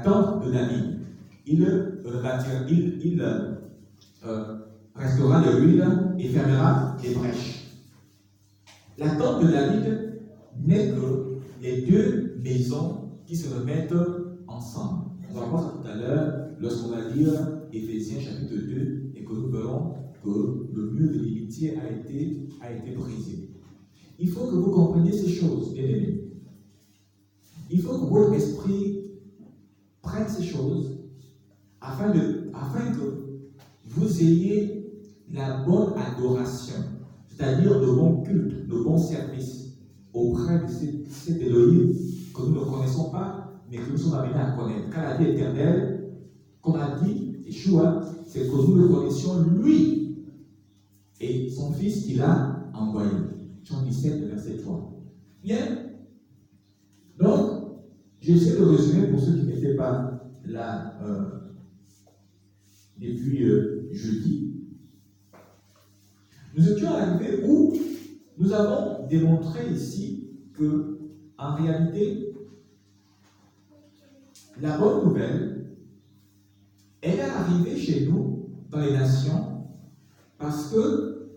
tente de David. Il restaura de l'huile et fermera les brèches. La tente de David n'est que les deux maisons qui se remettent ensemble. On va voir ça tout à l'heure lorsqu'on va lire Éphésiens chapitre 2 et que nous verrons que le mur de l'imitié a été brisé. Il faut que vous compreniez ces choses, bien aimés. Il faut que votre esprit prenne ces choses afin que vous ayez la bonne adoration, c'est-à-dire le bon culte, le bon service auprès de cet Elohim que nous ne connaissons pas, mais que nous sommes amenés à connaître. Car la vie éternelle, comme a dit Yeshua, c'est que nous le connaissions lui et son Fils qu'il a envoyé. Jean 17, verset 3. Bien. Donc, j'essaie de résumer pour ceux qui n'étaient pas là depuis jeudi. Nous étions arrivés où nous avons démontré ici que, en réalité, la bonne nouvelle, elle est arrivée chez nous dans les nations parce que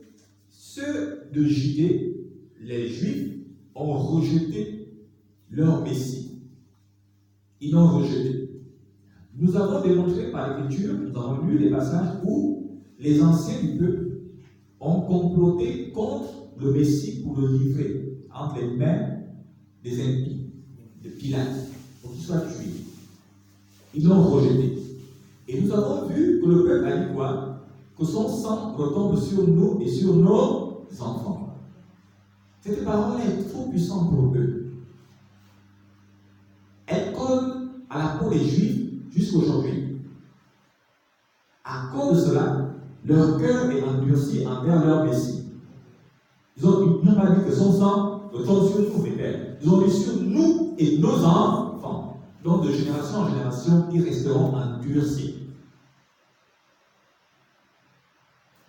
ceux de Judée, les Juifs, ont rejeté leur Messie. Ils l'ont rejeté. Nous avons démontré par l'écriture, nous avons lu des passages où les anciens du peuple ont comploté contre le Messie pour le livrer entre les mains des impies, de Pilate, pour qu'il soit tué. Ils l'ont rejeté. Et nous avons vu que le peuple a dit quoi? Que son sang retombe sur nous et sur nos enfants. Cette parole est trop puissante pour eux. Elle colle à la peau des Juifs jusqu'aujourd'hui. À cause de cela, leur cœur est endurci envers leur Messie. Ils n'ont pas dit que son sang retombe sur nous, mes pères. Ils ont dit sur nous et nos enfants. Donc, de génération en génération, ils resteront endurcis.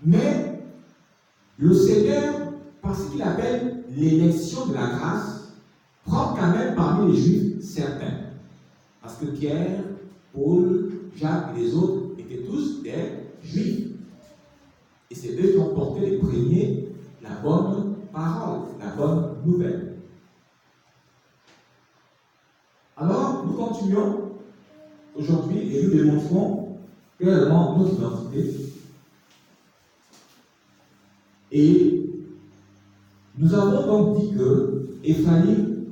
Mais le Seigneur, parce qu'il appelle l'élection de la grâce, prend quand même parmi les Juifs certains. Parce que Pierre, Paul, Jacques et les autres étaient tous des Juifs. Et c'est eux qui ont porté les premiers la bonne parole, la bonne nouvelle. Alors, nous continuons aujourd'hui et nous démontrons clairement notre identité. Et nous avons donc dit que Ephraïm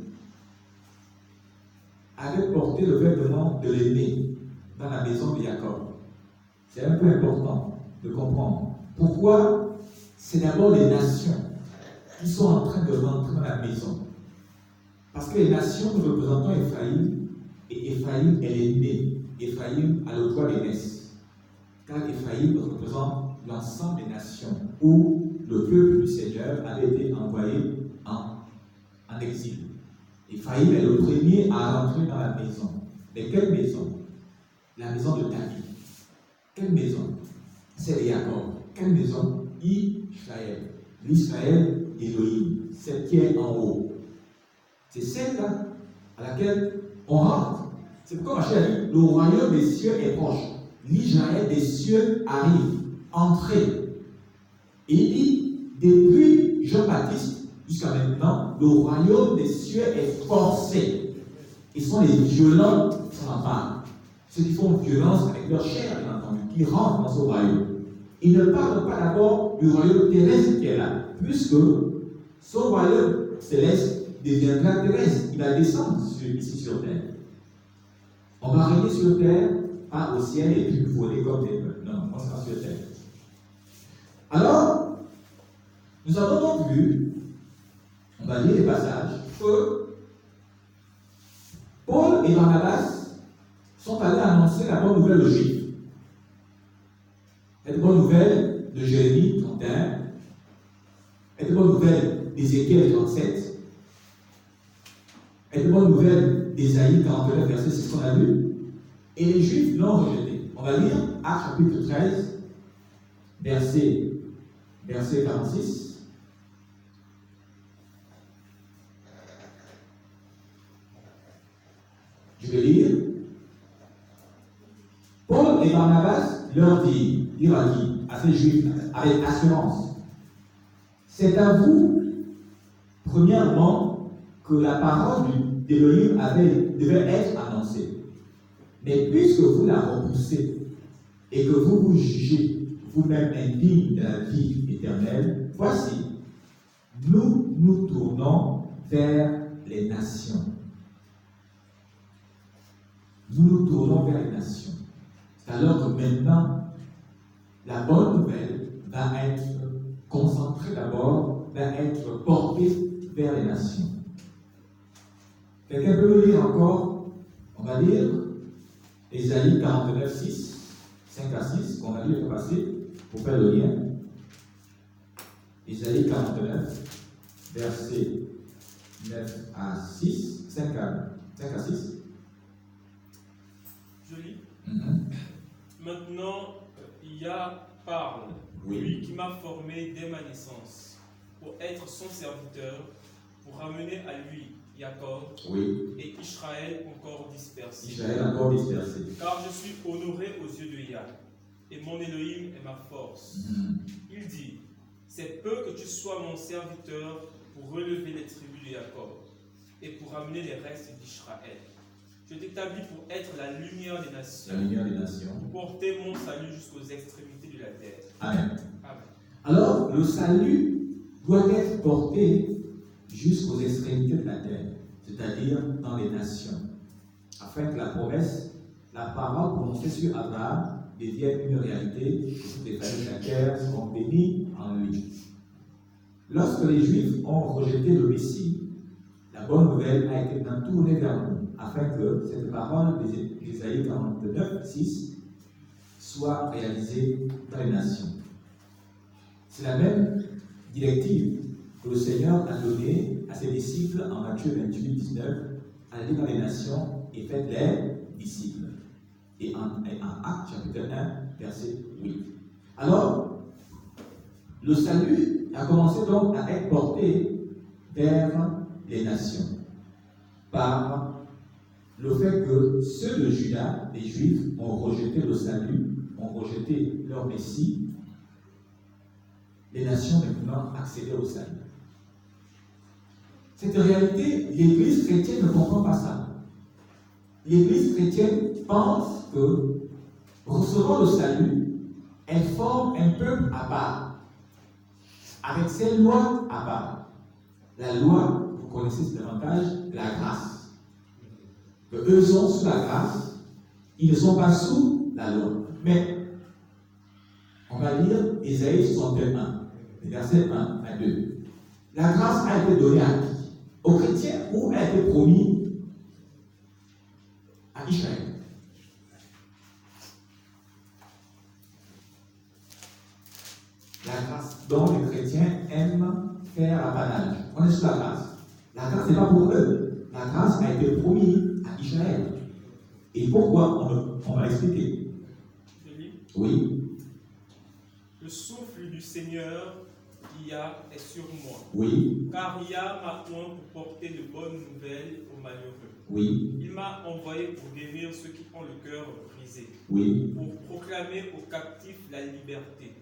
avait porté le vêtement de l'aîné dans la maison de Jacob. C'est un peu important de comprendre. Pourquoi? C'est d'abord les nations qui sont en train de rentrer dans la maison. Parce que les nations, nous représentons Ephraïm, et Ephraïm est l'aîné. Ephraïm a le droit d'aînesse. Car Ephraïm représente l'ensemble des nations où le peuple du Seigneur avait été envoyé en exil. Ephraïm est le premier à rentrer dans la maison. Mais quelle maison? La maison de David. Quelle maison? C'est de Jacob. Quelle maison? Israël. L'Israël d'Élohim. Celle qui est en haut. C'est celle-là à laquelle on rentre. C'est pourquoi Machiav a dit le royaume des cieux est proche. L'Israël des cieux arrive. Entrez. Et il dit, depuis Jean-Baptiste jusqu'à maintenant, le royaume des cieux est forcé. Et ce sont les violents qui s'en emparent. Ceux qui font violence avec leur chair, bien entendu, qui rentrent dans ce royaume. Il ne parle pas d'abord du royaume terrestre qui est là, puisque ce royaume céleste deviendra terrestre. Il va descendre ici sur terre. On va régner sur terre, pas au ciel et puis voler comme des peuples. Non, on sera sur terre. Alors, nous avons donc vu, on va lire les passages, que Paul et Barnabas sont allés annoncer la bonne nouvelle aux Juifs. Cette bonne nouvelle de Jérémie 31, cette bonne nouvelle d'Ézéchiel 37, cette bonne nouvelle d'Ésaïe 49, verset 6 qu'on a lu, et les Juifs l'ont rejeté. On va lire Actes chapitre 13, verset 46. Je vais lire. et Barnabas leur dire à qui? À ces Juifs, avec assurance. C'est à vous, premièrement, que la parole d'Élohim devait être annoncée. Mais puisque vous la repoussez et que vous vous jugez vous-même indigne de la vie éternelle, voici, nous nous tournons vers les nations. Nous nous tournons vers les nations. Alors que maintenant, la bonne nouvelle va être concentrée d'abord, va être portée vers les nations. Quelqu'un peut lire encore, on va lire Ésaïe 49, 6, 5 à 6, qu'on a lu le passé, pour faire le lien. Ésaïe 49, versets 9 à 6, 5 à 6. Je lis. Maintenant, Yah parle, lui qui m'a formé dès ma naissance, pour être son serviteur, pour ramener à lui Jacob et Israël encore dispersé. Car je suis honoré aux yeux de Yah, et mon Elohim est ma force. Il dit, c'est peu que tu sois mon serviteur pour relever les tribus de Jacob et pour ramener les restes d'Israël. Je t'établis pour être la lumière des nations, pour porter mon salut jusqu'aux extrémités de la terre. Amen. Alors, le salut doit être porté jusqu'aux extrémités de la terre, c'est-à-dire dans les nations, afin que la promesse, la parole prononcée sur Abraham devienne une réalité et toutes les familles de la terre seront bénies en lui. Lorsque les Juifs ont rejeté le Messie, la bonne nouvelle a été tournée vers nous, afin que cette parole d'Ésaïe 49, 6 soit réalisée dans les nations. C'est la même directive que le Seigneur a donnée à ses disciples en Matthieu 28, 19, allez dans les nations et faites les disciples. Et en Actes chapitre 1, verset 8. Alors, le salut a commencé donc à être porté vers les nations par le fait que ceux de Juda, les Juifs, ont rejeté le salut, ont rejeté leur Messie. Les nations maintenant accédaient au salut. Cette réalité, l'Église chrétienne ne comprend pas ça. L'Église chrétienne pense que, recevant le salut, elle forme un peuple à part, avec ses lois à part. La loi, vous connaissez davantage, la grâce. Que eux sont sous la grâce, ils ne sont pas sous la loi. Mais, on va lire Ésaïe 61, versets 1 à 2. La grâce a été donnée à qui? Aux chrétiens ou a été promis à Israël? La grâce dont les chrétiens aiment faire l'apanage. On est sous la grâce. La grâce n'est pas pour eux. La grâce a été promise à Israël. Et pourquoi? On va expliquer. Je lis. Oui. Le souffle du Seigneur, Yah, est sur moi. Oui. Car Yah m'a oint pour porter de bonnes nouvelles aux malheureux. Oui. Il m'a envoyé pour guérir ceux qui ont le cœur brisé. Oui. Pour proclamer aux captifs la liberté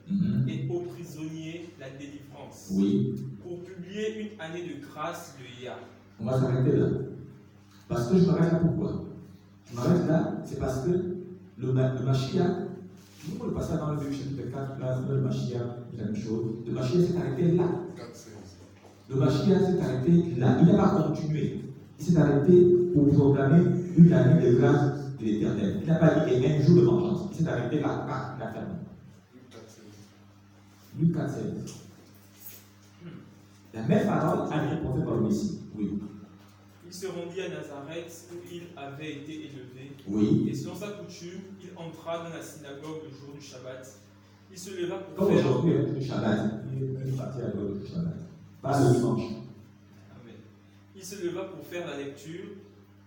et aux prisonniers la délivrance. Oui. Pour publier une année de grâce de Yah. On va s'arrêter là. Parce que je m'arrête là pourquoi? Je m'arrête là, c'est parce que le Mashiach, nous on le passage dans le chapitre 4, là, le Mashiach, la même chose. Le Mashiach s'est arrêté là. Le Mashiach s'est arrêté là. Il n'a pas continué. Il s'est arrêté pour proclamer une année de grâce de l'Éternel. Il n'a pas dit un jour de vengeance. Il s'est arrêté là, il a fermé. Luc 4, 16. La même parole a été portée par le Messie. Oui. Il se rendit à Nazareth où il avait été élevé. Oui. Et selon sa coutume, il entra dans la synagogue le jour du Shabbat. Il se leva pour Comme faire... aujourd'hui, le Shabbat. Il est parti à l'heure du Shabbat. Pas le dimanche. Amen. Il se leva pour faire la lecture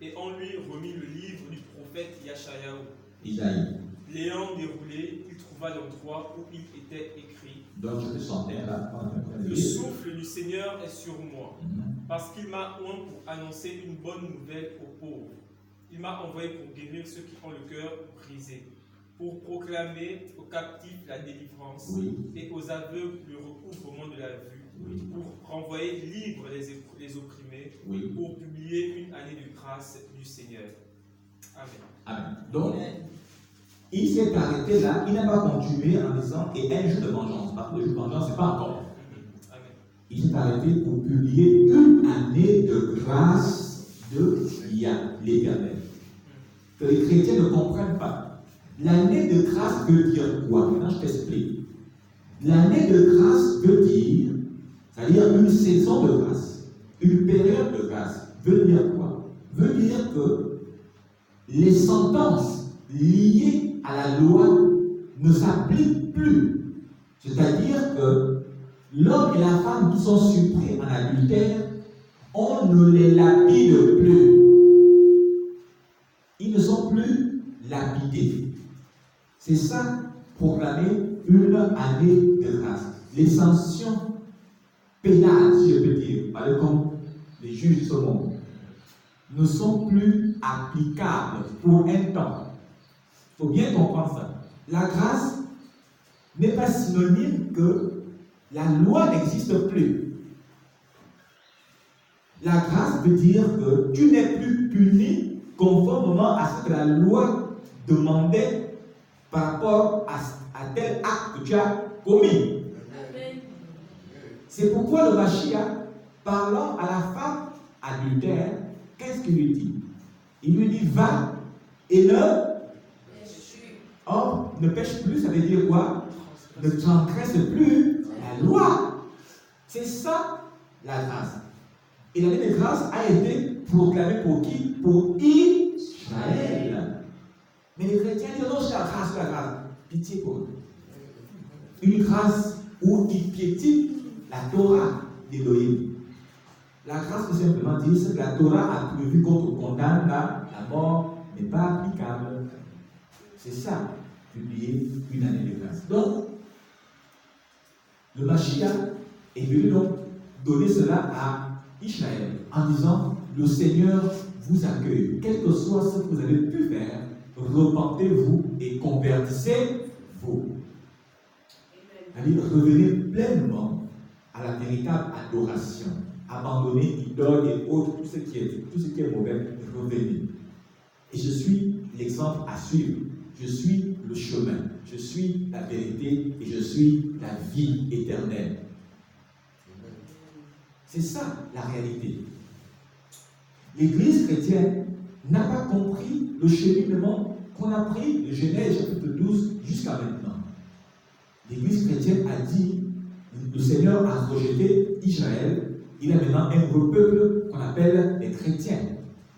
et on lui remit le livre du prophète Yashayahu. Isaïe. L'ayant déroulé, il trouva l'endroit où il était écrit. Donc je te sentais là. Le souffle du Seigneur est sur moi, parce qu'il m'a oint pour annoncer une bonne nouvelle aux pauvres. Il m'a envoyé pour guérir ceux qui ont le cœur brisé, pour proclamer aux captifs la délivrance et aux aveugles le recouvrement de la vue, pour renvoyer libres les opprimés, pour publier une année de grâce du Seigneur. Amen. Amen. Donc, il s'est arrêté là, il n'a pas continué en disant et un jour de vengeance. Parce que le jour de vengeance, ce n'est pas encore. Amen. Il s'est arrêté pour publier une année de grâce de l'Éternel. Que les chrétiens ne comprennent pas. L'année de grâce veut dire quoi? Maintenant, je t'explique. L'année de grâce veut dire, c'est-à-dire une saison de grâce, une période de grâce, veut dire quoi? Veut dire que les sentences liées à la loi ne s'appliquent plus. C'est-à-dire que l'homme et la femme qui sont surpris en adultère, on ne les lapide plus. Ils ne sont plus lapidés. C'est ça, proclamer une année de grâce. Les sanctions pénales, si je peux dire, comme les juges de ce monde, ne sont plus applicables pour un temps. Il faut bien comprendre ça. La grâce n'est pas synonyme que la loi n'existe plus. La grâce veut dire que tu n'es plus puni conformément à ce que la loi demandait par rapport à tel acte que tu as commis. Amen. C'est pourquoi le Mashiach, parlant à la femme adultère, qu'est-ce qu'il lui dit? Il lui dit, va et ne pêche. Or, ne pêche plus, ça veut dire quoi? Ne transgresse plus la loi. C'est ça la grâce. Et l'année de grâce a été proclamée pour qui? Pour Israël. Mais les chrétiens disent non, c'est la grâce. Pitié pour eux. Une grâce où ils piétinent la Torah d'Élohim. La grâce veut simplement dire ce que la Torah a prévu quand on condamne la mort n'est pas applicable. C'est ça, publier une année de grâce. Donc, le Mashiach est venu donc donner cela à Israël en disant le Seigneur vous accueille, quel que soit ce que vous avez pu faire, repentez-vous et convertissez-vous. C'est-à-dire revenez pleinement à la véritable adoration. Abandonnez idoles et autres, tout ce qui est mauvais, revenez. Et je suis l'exemple à suivre. Je suis le chemin. Je suis la vérité et je suis la vie éternelle. C'est ça la réalité. L'Église chrétienne n'a pas compris le cheminement qu'on a pris de Genèse chapitre 12 jusqu'à maintenant. L'Église chrétienne a dit, le Seigneur a rejeté Israël, il a maintenant un nouveau peuple qu'on appelle les chrétiens.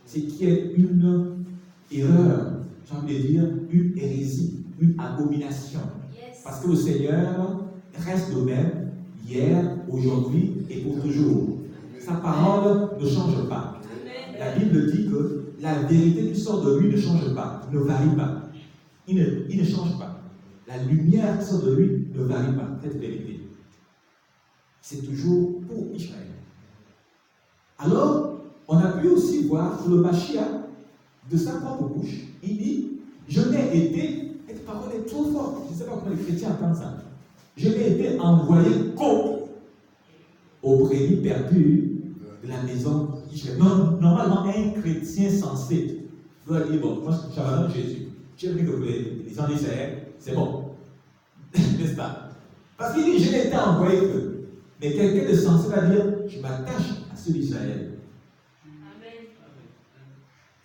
Ce qui est une erreur, j'ai envie de dire une hérésie, une abomination. Yes. Parce que le Seigneur reste le même hier, aujourd'hui et pour toujours. Sa parole ne change pas. Amen. La Bible dit que la vérité qui sort de lui ne change pas, ne varie pas. Il ne change pas. La lumière qui sort de lui ne varie pas, cette vérité. C'est toujours pour Israël. Alors, on a pu aussi voir que le Mashiach, de sa propre bouche, il dit, je n'ai été, cette parole est trop forte, je ne sais pas comment les chrétiens entendent ça, je n'ai été envoyé qu'aux brebis perdues de la maison d'Israël. Normalement, un chrétien sensé doit dire, bon, moi, j'abandonne Jésus. J'ai vu que les gens d'Israël, c'est bon. N'est-ce pas? Parce qu'il dit, je n'ai été envoyé que. Mais quelqu'un de sensé va dire, je m'attache à ceux d'Israël. Amen.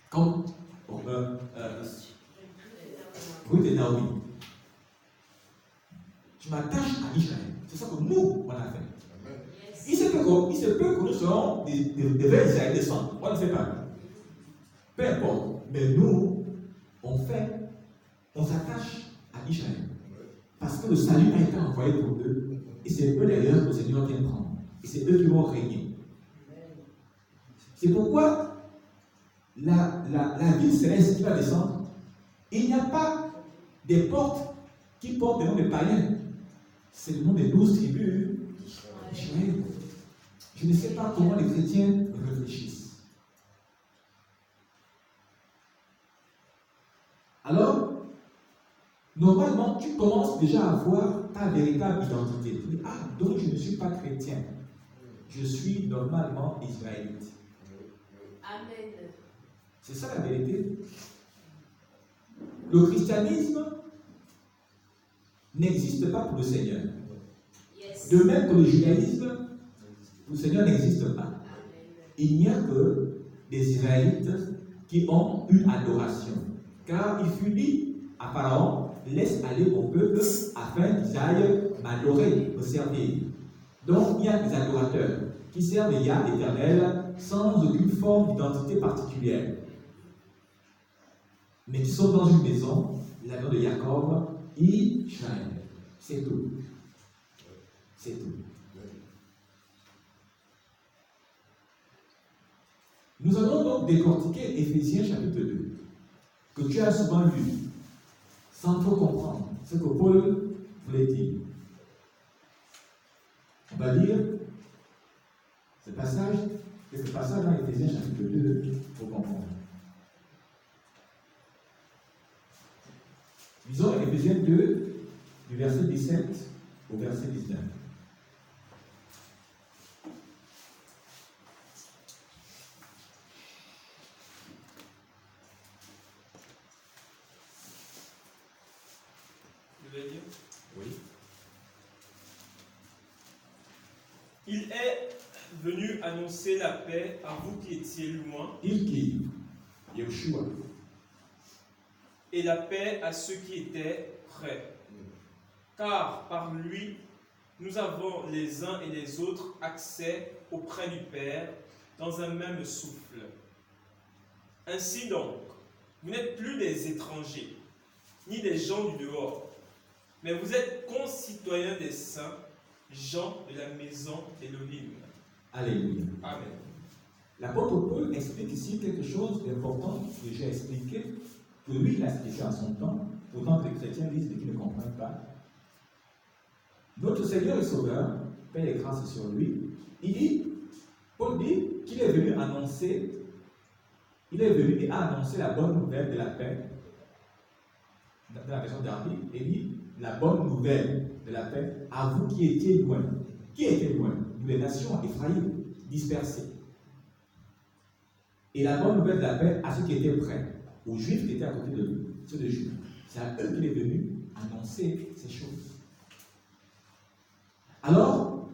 Comme Ruth et Naomi. Je m'attache à Israël. C'est ça que nous, on a fait. Yes. Il se peut que nous serons des vrais Israéliens descendants. On ne sait pas. Peu importe. Mais nous, on s'attache à Israël. Parce que le salut a été envoyé pour eux. Et c'est eux d'ailleurs que le Seigneur vient prendre. Et c'est eux qui vont régner. C'est pourquoi la ville céleste qui va descendre, il n'y a pas des portes qui portent le nom des païens. C'est le nom des 12 tribus d'Israël. Je ne sais pas comment les chrétiens réfléchissent. Alors, normalement, tu commences déjà à voir ta véritable identité. Tu dis, ah, donc je ne suis pas chrétien. Je suis normalement israélite. Amen. C'est ça la vérité. Le christianisme n'existe pas pour le Seigneur. Yes. De même que le judaïsme, pour le Seigneur n'existe pas. Amen. Il n'y a que des Israélites qui ont une adoration. Car il fut dit à Pharaon, laisse aller mon peuple afin qu'ils aillent m'adorer, me servir. Donc il y a des adorateurs qui servent Yahvé l'Éternel sans aucune forme d'identité particulière. Mais qui sont dans une maison, la maison de Jacob, Israël. C'est tout. C'est tout. Nous allons donc décortiquer Éphésiens chapitre 2, que tu as souvent lu, sans trop comprendre ce que Paul voulait dire. On va lire ce passage dans Éphésiens chapitre 2 pour comprendre. Lisons Éphésiens 2, du verset 17 au verset 19. Oui. Il est venu annoncer la paix à vous qui étiez loin. Il qui? Yeshua. Et la paix à ceux qui étaient près. Car par lui, nous avons les uns et les autres accès auprès du Père dans un même souffle. Ainsi donc, vous n'êtes plus des étrangers, ni des gens du dehors, mais vous êtes concitoyens des saints, gens de la maison d'Élohim. Alléluia. Amen. L'apôtre Paul explique ici quelque chose d'important que j'ai expliqué, que lui il a expliqué en son temps, pourtant que les chrétiens disent qu'ils ne comprennent pas. Notre Seigneur et Sauveur, paix et grâce sur lui, Paul dit qu'il est venu annoncer, il est venu et a annoncé la bonne nouvelle de la paix, dans la version d'Arby, il dit la bonne nouvelle de la paix à vous qui étiez loin. Qui étaient loin? Les nations Éphraïm, dispersées. Et la bonne nouvelle de la paix à ceux qui étaient près, aux Juifs qui étaient à côté de lui, ceux de Juda. C'est à eux qu'il est venu annoncer ces choses. Alors,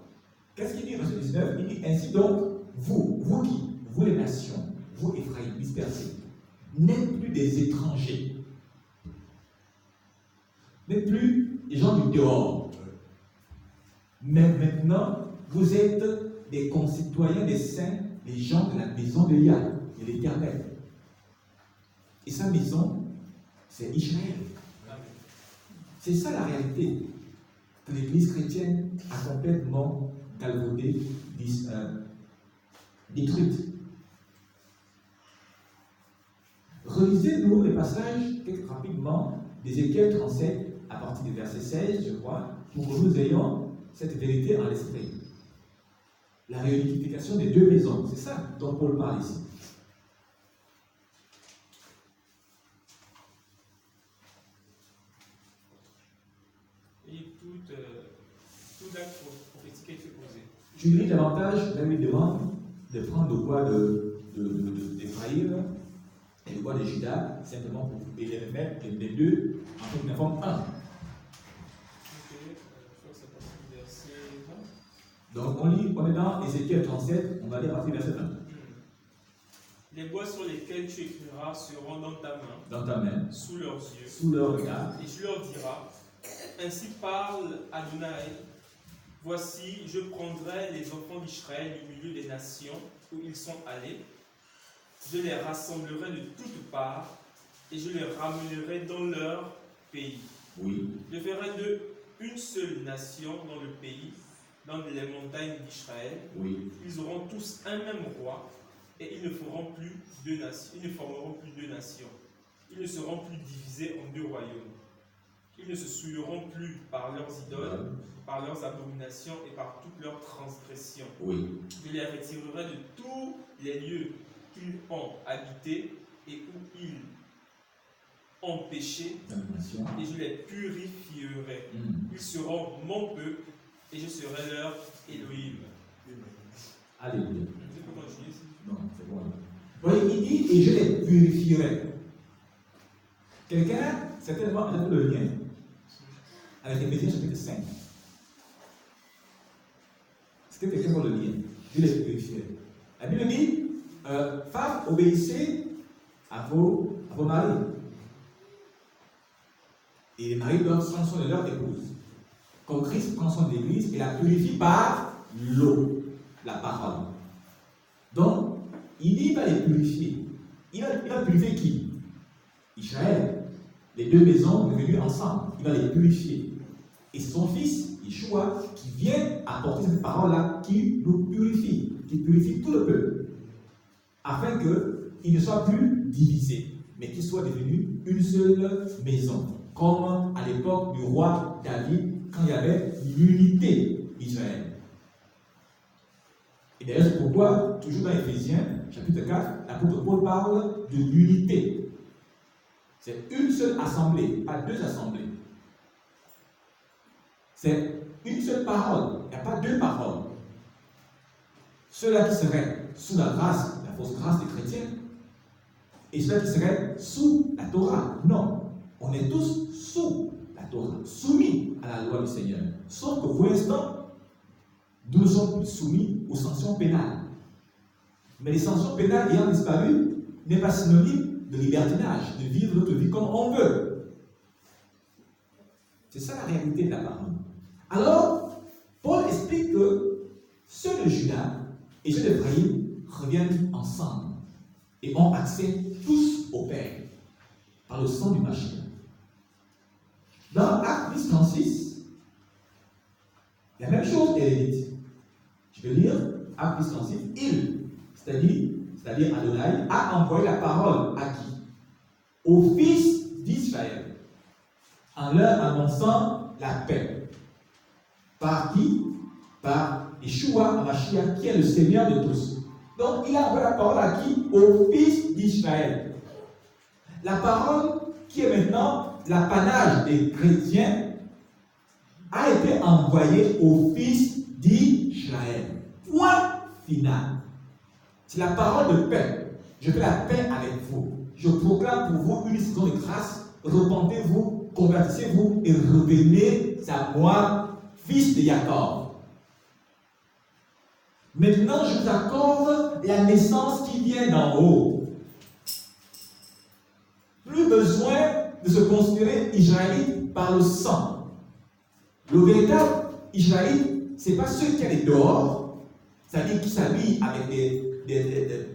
qu'est-ce qu'il dit dans verset 19? Il dit ainsi donc, vous qui, vous les nations, vous Éphraïm, dispersés, n'êtes plus des étrangers, n'êtes plus des gens du dehors. Mais maintenant, vous êtes des concitoyens des saints, des gens de la maison de Yahvé, de l'Éternel. Et sa maison, c'est Israël. C'est ça la réalité que l'Église chrétienne a complètement galvaudée, détruite. Relisez-nous les passages rapidement d'Ézéchiel 37 à partir du verset 16, je crois, pour que nous ayons cette vérité en l'esprit. La réunification des deux maisons, c'est ça dont Paul parle ici. Et tout acte prophétique est posé. Tu lis davantage, là, il demande de prendre le bois d'Éphraïm et le bois de Juda, simplement pour les mettre les deux en une forme 1. Donc on est dans Ézéchiel 37, on va lire à partir du verset 1. Les bois sur lesquels tu écriras seront dans ta main. Dans ta main. Sous leurs yeux. Sous leur regard. Et je leur dirai, ainsi parle Adonai, voici, je prendrai les enfants d'Israël du milieu des nations où ils sont allés, je les rassemblerai de toutes parts et je les ramènerai dans leur pays. Oui. Je ferai d'eux une seule nation dans le pays, dans les montagnes d'Israël. Oui. Ils auront tous un même roi et ils ne formeront plus deux nations. Ils ne seront plus divisés en deux royaumes. Ils ne se souilleront plus par leurs idoles, par leurs abominations et par toutes leurs transgressions. Oui. Je les retirerai de tous les lieux qu'ils ont habités et où ils ont péché et je les purifierai. Ils seront mon peuple et je serai leur Elohim. Alléluia. Je peux continuer ici? Non, c'est bon. Oui, il dit et je les purifierai. Quelqu'un, certainement, a fait le lien avec Éphésiens chapitre 5. Est-ce que quelqu'un voit le lien? Je les purifierai. La Bible dit femmes, obéissez à vos maris. Et les maris doivent prendre soin de leur épouse. Comme Christ prend soin de l'Église et la purifie par l'eau, la parole. Donc, il dit qu'il va les purifier. Il va purifier qui? Israël. Les deux maisons venues ensemble. Il va les purifier. Et c'est son fils, Yeshua, qui vient apporter cette parole-là, qui nous purifie, qui purifie tout le peuple, afin qu'il ne soit plus divisé, mais qu'il soit devenu une seule maison, comme à l'époque du roi David, quand il y avait l'unité d'Israël. Et d'ailleurs, c'est pourquoi, toujours dans Éphésiens, chapitre 4, l'apôtre Paul parle de l'unité. C'est une seule assemblée, pas deux assemblées. C'est une seule parole, il n'y a pas deux paroles. Ceux-là qui seraient sous la grâce, la fausse grâce des chrétiens, et ceux qui seraient sous la Torah. Non, on est tous sous la Torah, soumis à la loi du Seigneur. Sauf que pour l'instant, nous ne sommes plus soumis aux sanctions pénales. Mais les sanctions pénales ayant disparu n'est pas synonyme de libertinage, de vivre notre vie comme on veut. C'est ça la réalité de la parole. Alors, Paul explique que ceux de Juda et ceux d'Éphraïm reviennent ensemble et ont accès tous au Père par le sang du Mashiach. Dans Acte 10:36, la même chose est dite. Je vais lire Acte 10:36. Il, c'est-à-dire Adonai, a envoyé la parole à qui? Aux fils d'Israël, en leur annonçant la paix. Par qui? Par Yeshua HaMashiach, qui est le Seigneur de tous. Donc, il a envoyé la parole à qui? Aux fils d'Israël. La parole qui est maintenant l'apanage des chrétiens a été envoyée aux fils d'Israël. Point final. C'est la parole de paix. Je fais la paix avec vous. Je proclame pour vous une saison de grâce. Repentez-vous, convertissez-vous et revenez à moi, fils de Jacob. Maintenant, je vous accorde la naissance qui vient d'en haut. Plus besoin de se considérer israélite par le sang. Le véritable israélite, ce n'est pas ceux qui allaient dehors, c'est-à-dire qui s'habillent avec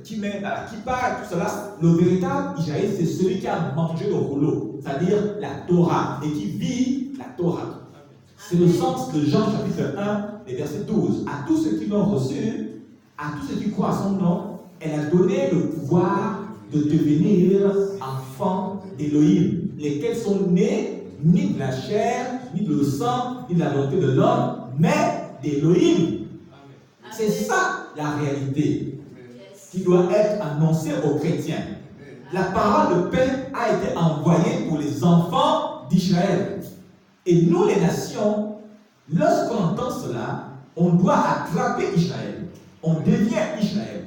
qui met la kippa et tout cela. Le véritable israélite, c'est celui qui a mangé le rouleau, c'est-à-dire la Torah, et qui vit la Torah. C'est le sens de Jean chapitre 1, les versets 12. À tous ceux qui l'ont reçu, à tous ceux qui croient à son nom, elle a donné le pouvoir de devenir enfants d'Élohim, lesquels sont nés ni de la chair, ni de le sang, ni de la volonté de l'homme, mais d'Élohim. C'est ça la réalité qui doit être annoncée aux chrétiens. La parole de paix a été envoyée pour les enfants d'Israël. Et nous, les nations, lorsqu'on entend cela, on doit attraper Israël. On devient Israël.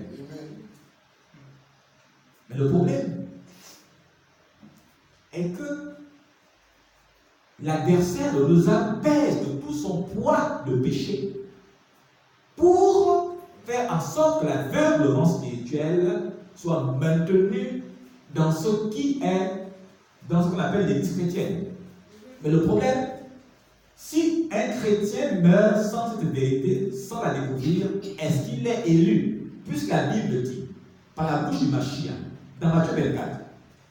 Mais le problème est que l'adversaire nous apaise de tout son poids de péché pour faire en sorte que l'aveuglement spirituel soit maintenu dans ce qui est, dans ce qu'on appelle l'Église chrétienne. Mais le problème, si un chrétien meurt sans cette vérité, sans la découvrir, est-ce qu'il est élu? Puisque la Bible dit, par la bouche du Mashiach, dans Matthieu 24,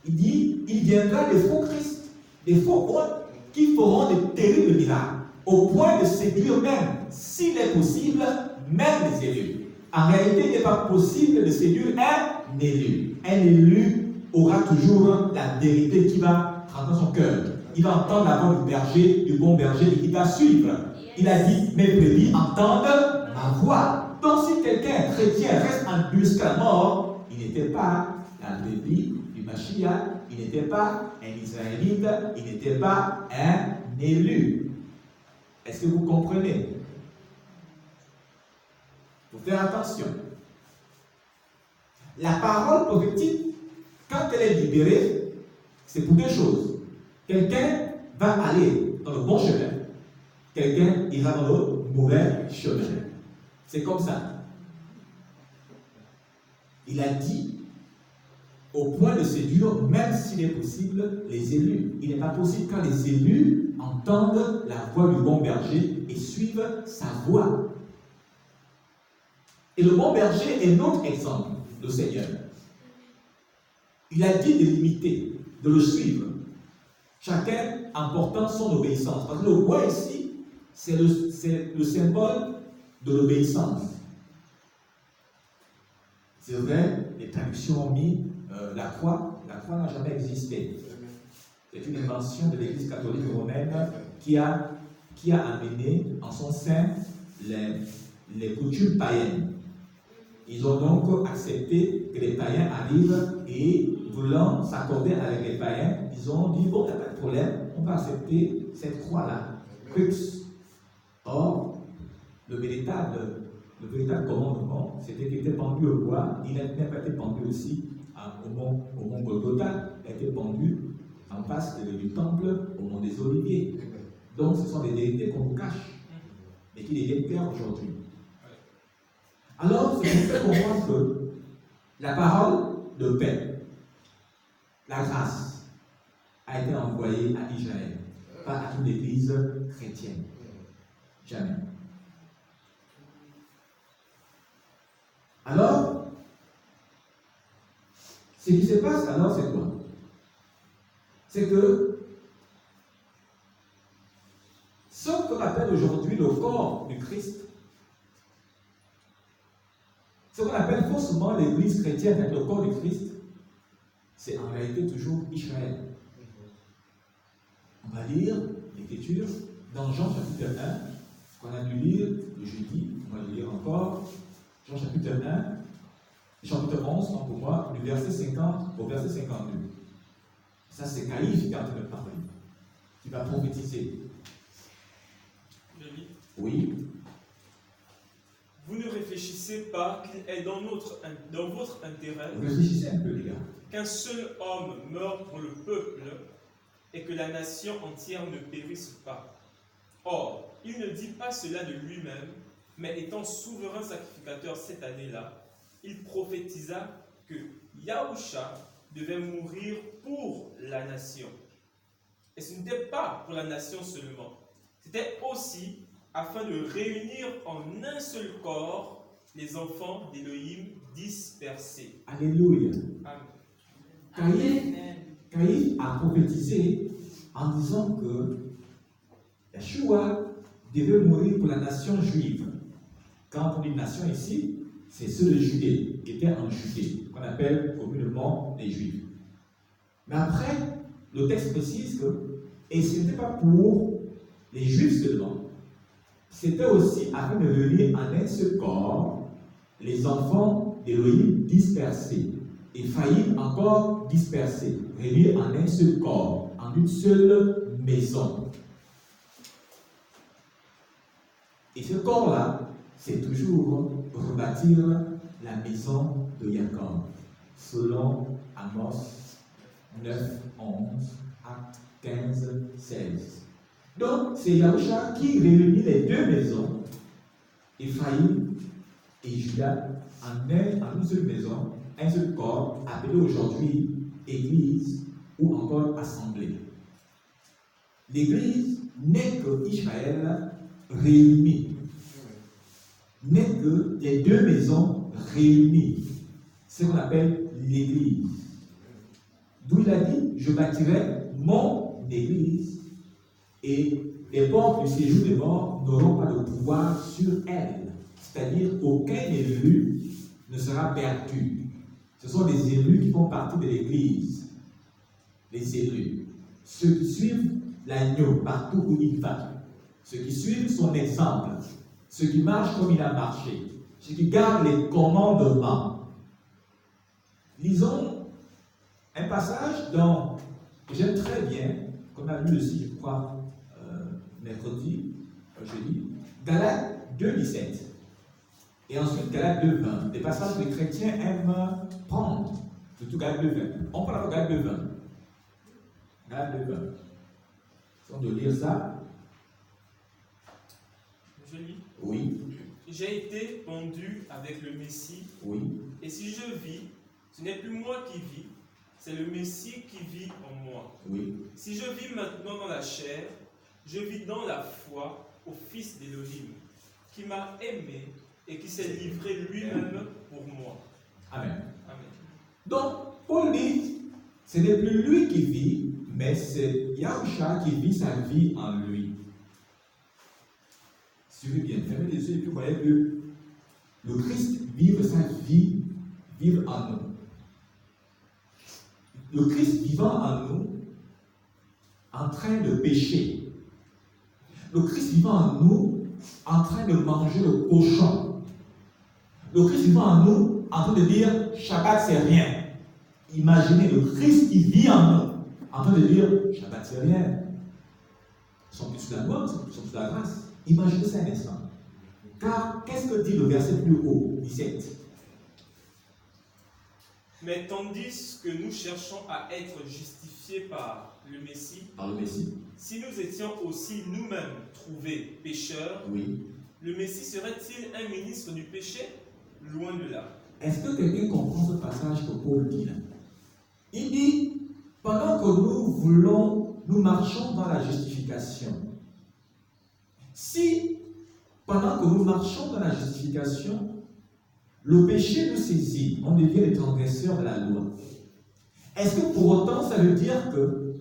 il dit, il viendra des faux Christ, des faux rois, qui feront de terribles miracles, au point de séduire même, s'il est possible, même les élus. En réalité, il n'est pas possible de séduire un élu. Un élu aura toujours la vérité qui va rentrer dans son cœur. Il va entendre la voix du berger, du bon berger, et il va suivre. Il a dit, mes brebis entendent ma voix. Donc si quelqu'un chrétien reste en jusqu'à la mort, il n'était pas la brebis du Mashiach, il n'était pas un Israélite, il n'était pas un élu. Est-ce que vous comprenez? Il faut faire attention. La parole prophétique, quand elle est libérée, c'est pour deux choses. Quelqu'un va aller dans le bon chemin, quelqu'un ira dans le mauvais chemin. C'est comme ça. Il a dit, au point de séduire, même s'il est possible, les élus. Il n'est pas possible quand les élus entendent la voix du bon berger et suivent sa voix. Et le bon berger est notre exemple, le Seigneur. Il a dit de l'imiter, de le suivre. Chacun emportant son obéissance. Parce que le bois ici, c'est le symbole de l'obéissance. C'est vrai, les traductions ont mis la croix. La croix n'a jamais existé. C'est une invention de l'Église catholique romaine qui a amené en son sein les coutumes païennes. Ils ont donc accepté que les païens arrivent et, voulant s'accorder avec les païens, ils ont dit, bon, il n'y a pas de problème, on va accepter cette croix-là. Crux. Or, le véritable commandement, c'était qu'il était pendu au bois, il n'a pas été pendu aussi au mont Golgotha, il a été pendu en face du temple au mont des Oliviers. Donc, ce sont des vérités qu'on nous cache, mais qui deviennent claires aujourd'hui. Alors, c'est pour faire comprendre que la parole de paix, la grâce, a été envoyée à Israël, pas à toute l'église chrétienne. Jamais. Alors, ce qui se passe alors, c'est quoi? C'est que ce qu'on appelle aujourd'hui le corps du Christ, ce qu'on appelle faussement l'église chrétienne avec le corps du Christ, c'est en réalité toujours Israël. On va lire l'Écriture dans Jean chapitre 1, qu'on a dû lire le jeudi, on va le lire encore, Jean chapitre 1, chapitre 11, tant pour moi, du verset 50 au verset 52. Ça, c'est Caïphe qui est en train de parler, qui va prophétiser. Oui. Vous ne réfléchissez pas qu'il est dans votre intérêt réfléchissez un peu, les gars, qu'un seul homme meure pour le peuple et que la nation entière ne périsse pas. Or, il ne dit pas cela de lui-même, mais étant souverain sacrificateur cette année-là, il prophétisa que Yahusha devait mourir pour la nation. Et ce n'était pas pour la nation seulement, c'était aussi afin de réunir en un seul corps les enfants d'Élohim dispersés. Alléluia. Amen. Caïphe a prophétisé en disant que Yeshua devait mourir pour la nation juive. Quand on dit nation ici, c'est ceux de Judée, qui étaient en Judée, qu'on appelle communément les Juifs. Mais après, le texte précise que, et ce n'était pas pour les Juifs seulement, c'était aussi afin de réunir en un seul corps les enfants d'Élohim dispersés. Ephraïm encore dispersés, réunis en un seul corps, en une seule maison. Et ce corps-là, c'est toujours rebâtir la maison de Jacob, selon Amos 9, 11, Actes 15, 16. Donc, c'est Yahusha qui réunit les deux maisons, Ephraïm et Juda, en une seule maison, un seul corps, appelé aujourd'hui Église ou encore Assemblée. L'Église n'est que Israël réuni, n'est que les deux maisons réunies. C'est ce qu'on appelle l'Église. D'où il a dit, je bâtirai mon Église et les portes du séjour des morts n'auront pas de pouvoir sur elle. C'est-à-dire qu'aucun élu ne sera perdu. Ce sont des élus qui font partie de l'Église. Les élus. Ceux qui suivent l'agneau partout où il va. Ceux qui suivent son exemple. Ceux qui marchent comme il a marché. Ceux qui gardent les commandements. Lisons un passage dont j'aime très bien, qu'on a lu aussi, je crois, mercredi, jeudi, Galates 2,17. Et ensuite Galates 2,20. Des passages que les chrétiens aiment prendre, surtout Galates 2,20. On parle de Galates 2,20. Galates 2,20. Si on doit lire ça. Je lis. Oui. J'ai été pendu avec le Messie. Oui. Et si je vis, ce n'est plus moi qui vis, c'est le Messie qui vit en moi. Oui. Si je vis maintenant dans la chair, je vis dans la foi au Fils d'Élohim, qui m'a aimé et qui s'est livré lui-même pour moi. Amen. Amen. Donc, Paul dit, ce n'est plus lui qui vit, mais c'est Yahusha qui vit sa vie en lui. Suivez bien, fermez les yeux et puis voyez que le Christ vive sa vie, vive en nous. Le Christ vivant en nous, en train de pécher. Le Christ vivant en nous, en train de manger le cochon. Le Christ vivant en nous, en train de dire Shabbat c'est rien. Imaginez le Christ qui vit en nous, en train de dire Shabbat c'est rien. Ils sont plus sous la loi, ils sont sous la grâce. Imaginez ça un instant. Car qu'est-ce que dit le verset plus haut, 17? Mais tandis que nous cherchons à être justifiés par le Messie, si nous étions aussi nous-mêmes trouvés pécheurs, oui, le Messie serait-il un ministre du péché? Loin de là. Est-ce que quelqu'un comprend ce passage que Paul dit là? Il dit, pendant que nous marchons dans la justification, si, pendant que nous marchons dans la justification, le péché nous saisit, on devient les transgresseurs de la loi. Est-ce que pour autant, ça veut dire que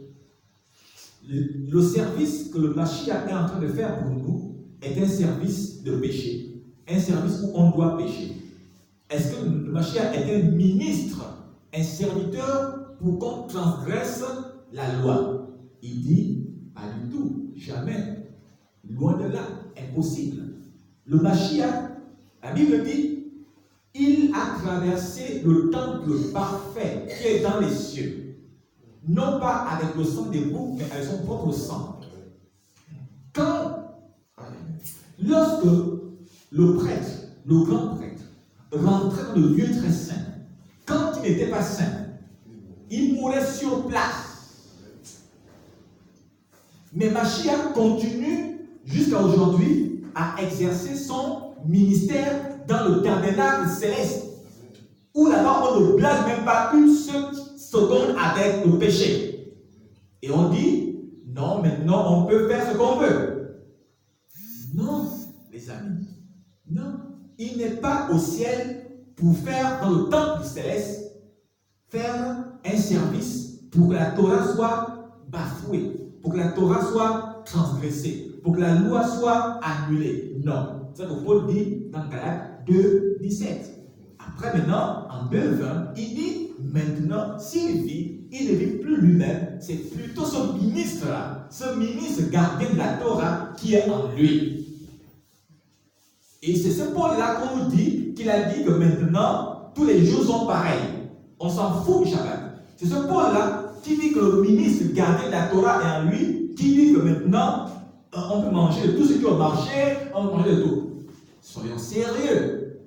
le service que le Mashiach est en train de faire pour nous est un service de péché, un service où on doit pécher? Est-ce que le Mashiach est un ministre, un serviteur pour qu'on transgresse la loi? Il dit, pas du tout, jamais. Loin de là, impossible. Le Mashiach, la Bible dit, il a traversé le temple parfait qui est dans les cieux. Non pas avec le sang des boucs, mais avec son propre sang. Lorsque le prêtre, le grand prêtre, rentrait dans le lieu très saint, quand il n'était pas saint, il mourait sur place. Mais Mashiach continue jusqu'à aujourd'hui à exercer son ministère dans le tabernacle céleste, où là-bas on ne blague même pas une seule seconde avec le péché. Et on dit, non, maintenant on peut faire ce qu'on veut. Non, les amis, non. Il n'est pas au ciel pour faire dans le temple céleste, faire un service pour que la Torah soit bafouée, pour que la Torah soit transgressée, pour que la loi soit annulée. Non. C'est ce que Paul dit dans Galates 2,17. Après maintenant, en 2,20, il dit, maintenant, s'il vit, il ne vit plus lui-même, c'est plutôt ce ministre-là, ce ministre gardien de la Torah qui est en lui. Et c'est ce Paul-là qu'on nous dit, qu'il a dit que maintenant, tous les jours sont pareils. On s'en fout du Shabbat. C'est ce Paul-là qui dit que le ministre gardien de la Torah est en lui, qui dit que maintenant, on peut manger de tout ce qui a marché, on peut manger de tout. Soyons sérieux.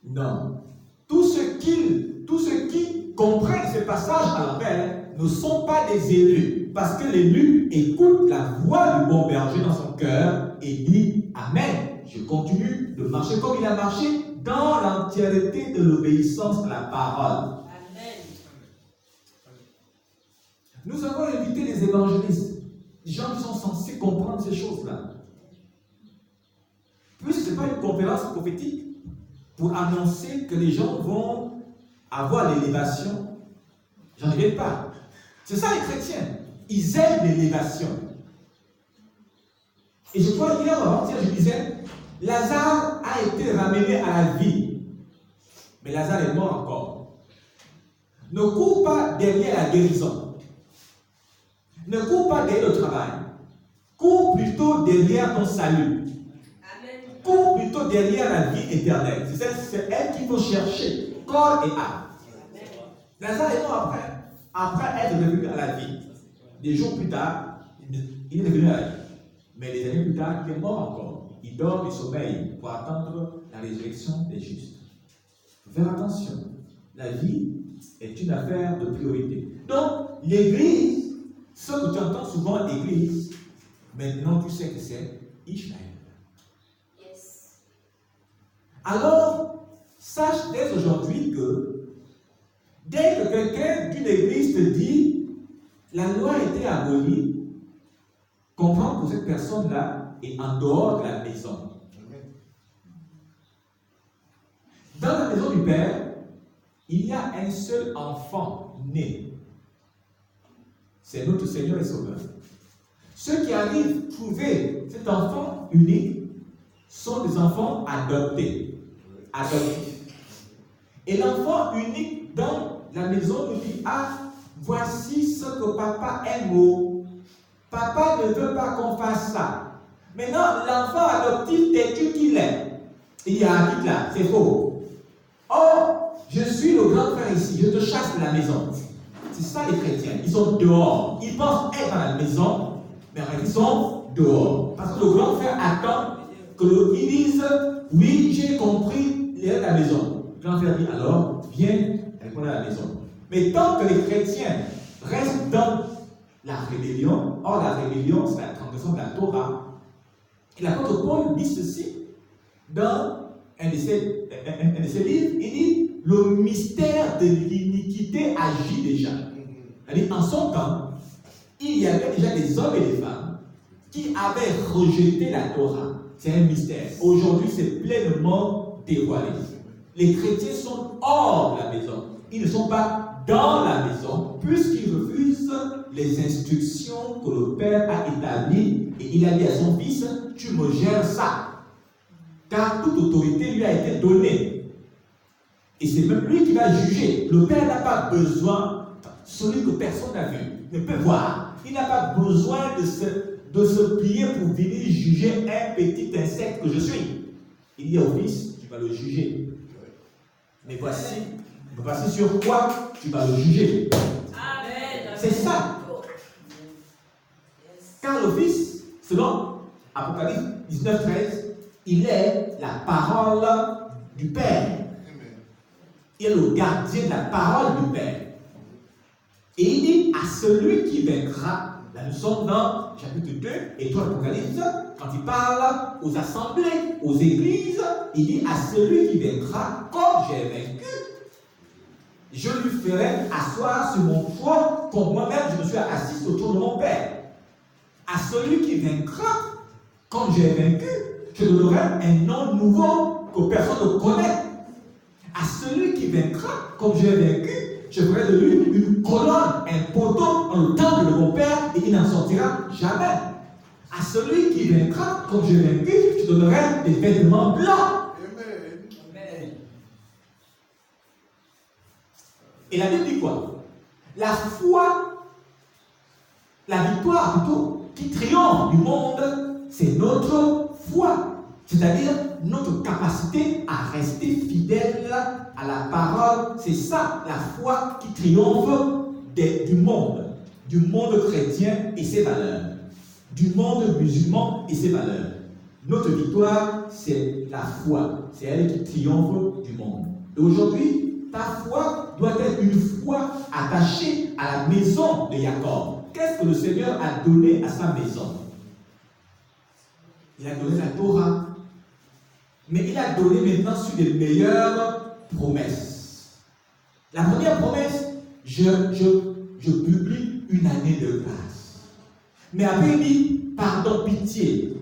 Non. Tous ceux qui comprennent ce passage à l'envers ne sont pas des élus. Parce que l'élu écoute la voix du bon berger dans son cœur et dit Amen. Je continue de marcher comme il a marché dans l'entièreté de l'obéissance à la parole. Amen. Nous avons invité les évangélistes, les gens qui sont censés comprendre ces choses-là. Puisque ce n'est pas une conférence prophétique pour annoncer que les gens vont avoir l'élévation, j'en reviens pas. C'est ça les chrétiens. Ils aiment l'élévation. Et je crois hier, avant-hier, je disais, Lazare a été ramené à la vie. Mais Lazare est mort encore. Ne cours pas derrière la guérison. Ne cours pas derrière le travail. Cours plutôt derrière ton salut. Amen. Cours plutôt derrière la vie éternelle. C'est elle qu'il faut chercher, corps et âme. Lazare est mort après. Après être revenu à la vie. Des jours plus tard, il est revenu à la vie. Mais des années plus tard, il est mort encore. Il dort du sommeil pour attendre la résurrection des justes. Il faut faire attention. La vie est une affaire de priorité. Donc, l'Église, ce que tu entends souvent, l'Église, maintenant tu sais que c'est Israël. Yes. Alors, sache dès aujourd'hui que dès que quelqu'un d'une église te dit la loi a été abolie, comprends que cette personne-là est en dehors de la maison. Dans la maison du Père, il y a un seul enfant né. C'est notre Seigneur et Sauveur. Ceux qui arrivent à trouver cet enfant unique sont des enfants adoptés. Adoptifs. Et l'enfant unique dans la maison nous dit, ah, voici ce que papa aime. Papa ne veut pas qu'on fasse ça. Maintenant, l'enfant adoptif, t'es-tu qu'il est? Il y a un titre là, c'est faux. Oh, je suis le grand frère ici, je te chasse de la maison. C'est ça les chrétiens, ils sont dehors. Ils pensent être dans la maison, mais en fait, ils sont dehors. Parce que le grand frère attend qu'ils disent, oui, j'ai compris, il est à la maison. Le grand frère dit, alors, viens répondre à la maison. Mais tant que les chrétiens restent dans la rébellion, or la rébellion, c'est la transgression de la Torah. Et l'apôtre Paul dit ceci dans un de ses livres, il dit, le mystère de l'iniquité agit déjà. C'est-à-dire, en son temps, il y avait déjà des hommes et des femmes qui avaient rejeté la Torah. C'est un mystère. Aujourd'hui, c'est pleinement dévoilé. Les chrétiens sont hors de la maison. Ils ne sont pas dans la maison, puisqu'ils refusent les instructions que le Père a établies. Et il a dit à son fils, tu me gères ça. Car toute autorité lui a été donnée. Et c'est même lui qui va juger. Le Père n'a pas besoin, celui que personne n'a vu, ne peut voir. Il n'a pas besoin de se plier pour venir juger un petit insecte que je suis. Il dit au fils, tu vas le juger. Mais voici sur quoi tu vas le juger. Amen. C'est ça. Car le fils, selon Apocalypse 19, 13, il est la parole du Père. Il est le gardien de la parole du Père. Et il dit à celui qui vaincra, là nous sommes dans chapitre 2 et 3 d'Apocalypse, quand il parle aux assemblées, aux églises, il dit à celui qui vaincra, comme j'ai vaincu, je lui ferai asseoir sur mon trône, comme moi-même je me suis assis au trône de mon Père. À celui qui vaincra, comme j'ai vaincu, je donnerai un nom nouveau que personne ne connaît. À celui qui vaincra, comme j'ai vaincu, je ferai de lui une colonne, un poteau dans le temple de mon Père, et il n'en sortira jamais. À celui qui vaincra, comme j'ai vaincu, je donnerai des vêtements blancs. Amen. Et la Bible dit quoi? La foi, la victoire plutôt, qui triomphe du monde, c'est notre foi. C'est-à-dire notre capacité à rester fidèle à la parole. C'est ça la foi qui triomphe du monde chrétien et ses valeurs, du monde musulman et ses valeurs. Notre victoire, c'est la foi. C'est elle qui triomphe du monde. Et aujourd'hui, ta foi doit être une foi attachée à la maison de Jacob. Qu'est-ce que le Seigneur a donné à sa maison? Il a donné la Torah. Mais il a donné maintenant sur les meilleures promesses. La première promesse, je publie une année de grâce. Mais après il dit, pardon, pitié.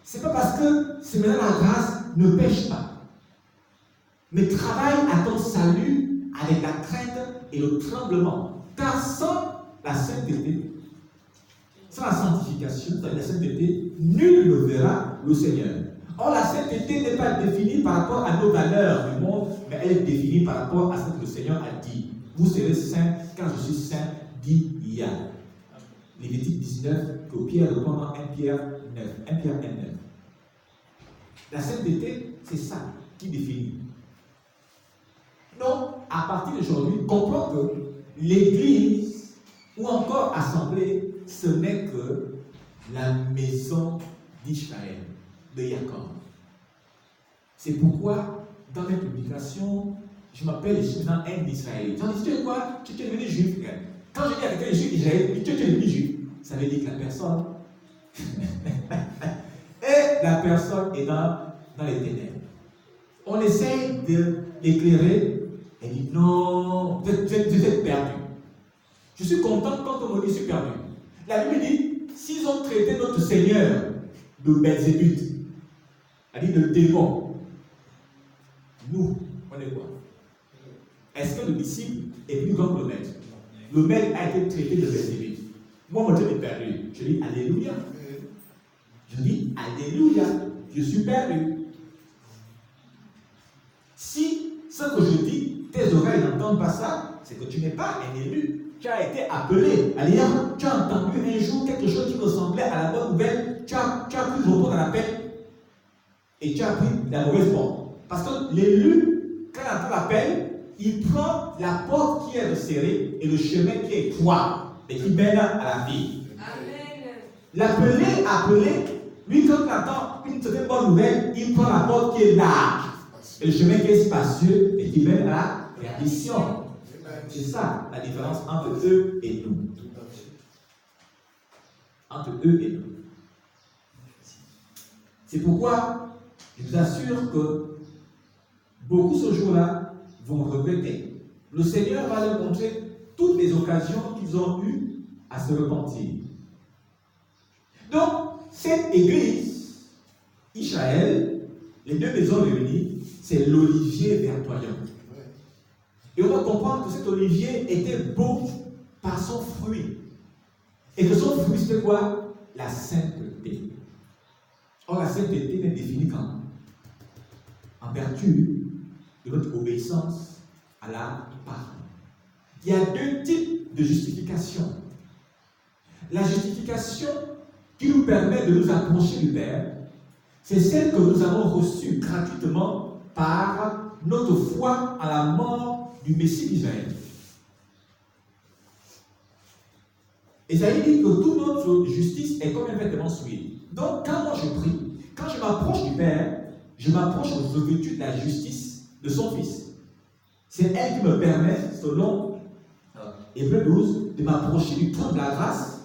C'est pas parce que c'est maintenant la grâce, ne pêche pas. Mais travaille à ton salut avec la crainte et le tremblement. Car sans la sainteté, sans la sanctification, sans la sainteté, nul ne verra le Seigneur. Or, la sainteté n'est pas définie par rapport à nos valeurs du monde, mais elle est définie par rapport à ce que le Seigneur a dit. Vous serez saints quand je suis saint, dit Yah. Lévitique 19, que Pierre répond dans 1 Pierre 9. 1 Pierre 9. La sainteté, c'est ça qui définit. Donc, à partir d'aujourd'hui, comprends que l'église ou encore assemblée, ce n'est que la maison d'Israël, de Jacob. C'est pourquoi, dans mes publications, je m'appelle maintenant un Israélite. J'en dis, tu sais quoi? Tu es devenu juif. Quand je dis à quelqu'un juif Israël, tu es devenu juif. Ça veut dire que la personne et la personne est dans les ténèbres. On essaye de l'éclairer. Elle dit non, vous êtes perdu. Je suis content quand on me dit je suis perdu. La Bible dit, s'ils ont traité notre Seigneur de Belzébuth, elle dit de démon, nous, on est quoi? Est-ce que le disciple est plus grand que le maître? Le maître a été traité de Belzébuth. Moi, mon Dieu est perdu. Je dis Alléluia. Je dis Alléluia. Je suis perdu. Si ce que je dis, tes oreilles n'entendent pas ça, c'est que tu n'es pas un élu. Tu as été appelé. Alléluia. Tu as entendu un jour quelque chose qui ressemblait à la bonne nouvelle. Tu as pris le repos dans la paix. Et tu as pris la mauvaise porte. Parce que l'élu, quand il entend l'appel, il prend la porte qui est resserrée et le chemin qui est étroit et qui mène à la vie. Amen. L'appelé, lui, quand il entend une certaine bonne nouvelle, il prend la porte qui est large et le chemin qui est spacieux et qui mène à la perdition. C'est ça la différence entre eux et nous. Entre eux et nous. C'est pourquoi je vous assure que beaucoup ce jour-là vont regretter. Le Seigneur va leur montrer toutes les occasions qu'ils ont eues à se repentir. Donc, cette église, Israël, les deux maisons réunies, c'est l'olivier verdoyant. Et on va comprendre que cet olivier était beau par son fruit. Et que son fruit, c'était quoi? La sainteté. Or, la sainteté n'est définie qu'en vertu de notre obéissance à la parole. Il y a deux types de justification. La justification qui nous permet de nous approcher du Père, c'est celle que nous avons reçue gratuitement par notre foi à la mort du Messie d'Israël. Isaïe dit que toute notre justice est comme un vêtement souillé. Donc, quand moi je prie, quand je m'approche du Père, je m'approche revêtu de la justice de son Fils. C'est elle qui me permet, selon Hébreux 12, de m'approcher du trône de la grâce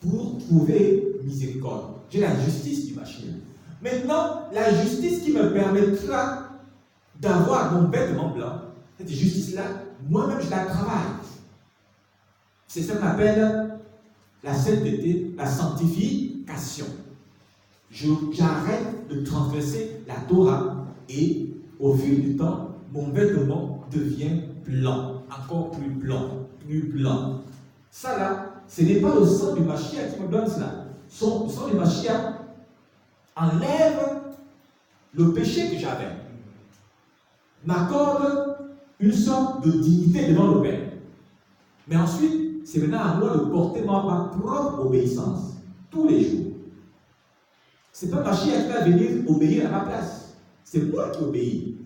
pour trouver miséricorde. J'ai la justice du Mashiach. Maintenant, la justice qui me permettra d'avoir mon vêtement blanc, cette justice-là, moi-même je la travaille. C'est ça qu'on appelle la sainteté, la sanctification. J'arrête de transgresser la Torah et au fil du temps, mon vêtement devient blanc, encore plus blanc, plus blanc. Ça là, ce n'est pas le sang du Mashiach qui me donne cela. Le sang du Mashiach enlève le péché que j'avais, m'accorde une sorte de dignité devant le Père. Mais ensuite, c'est maintenant à moi de porter ma propre obéissance tous les jours. Ce n'est pas Mashiach qui va venir obéir à ma place. C'est moi qui obéis.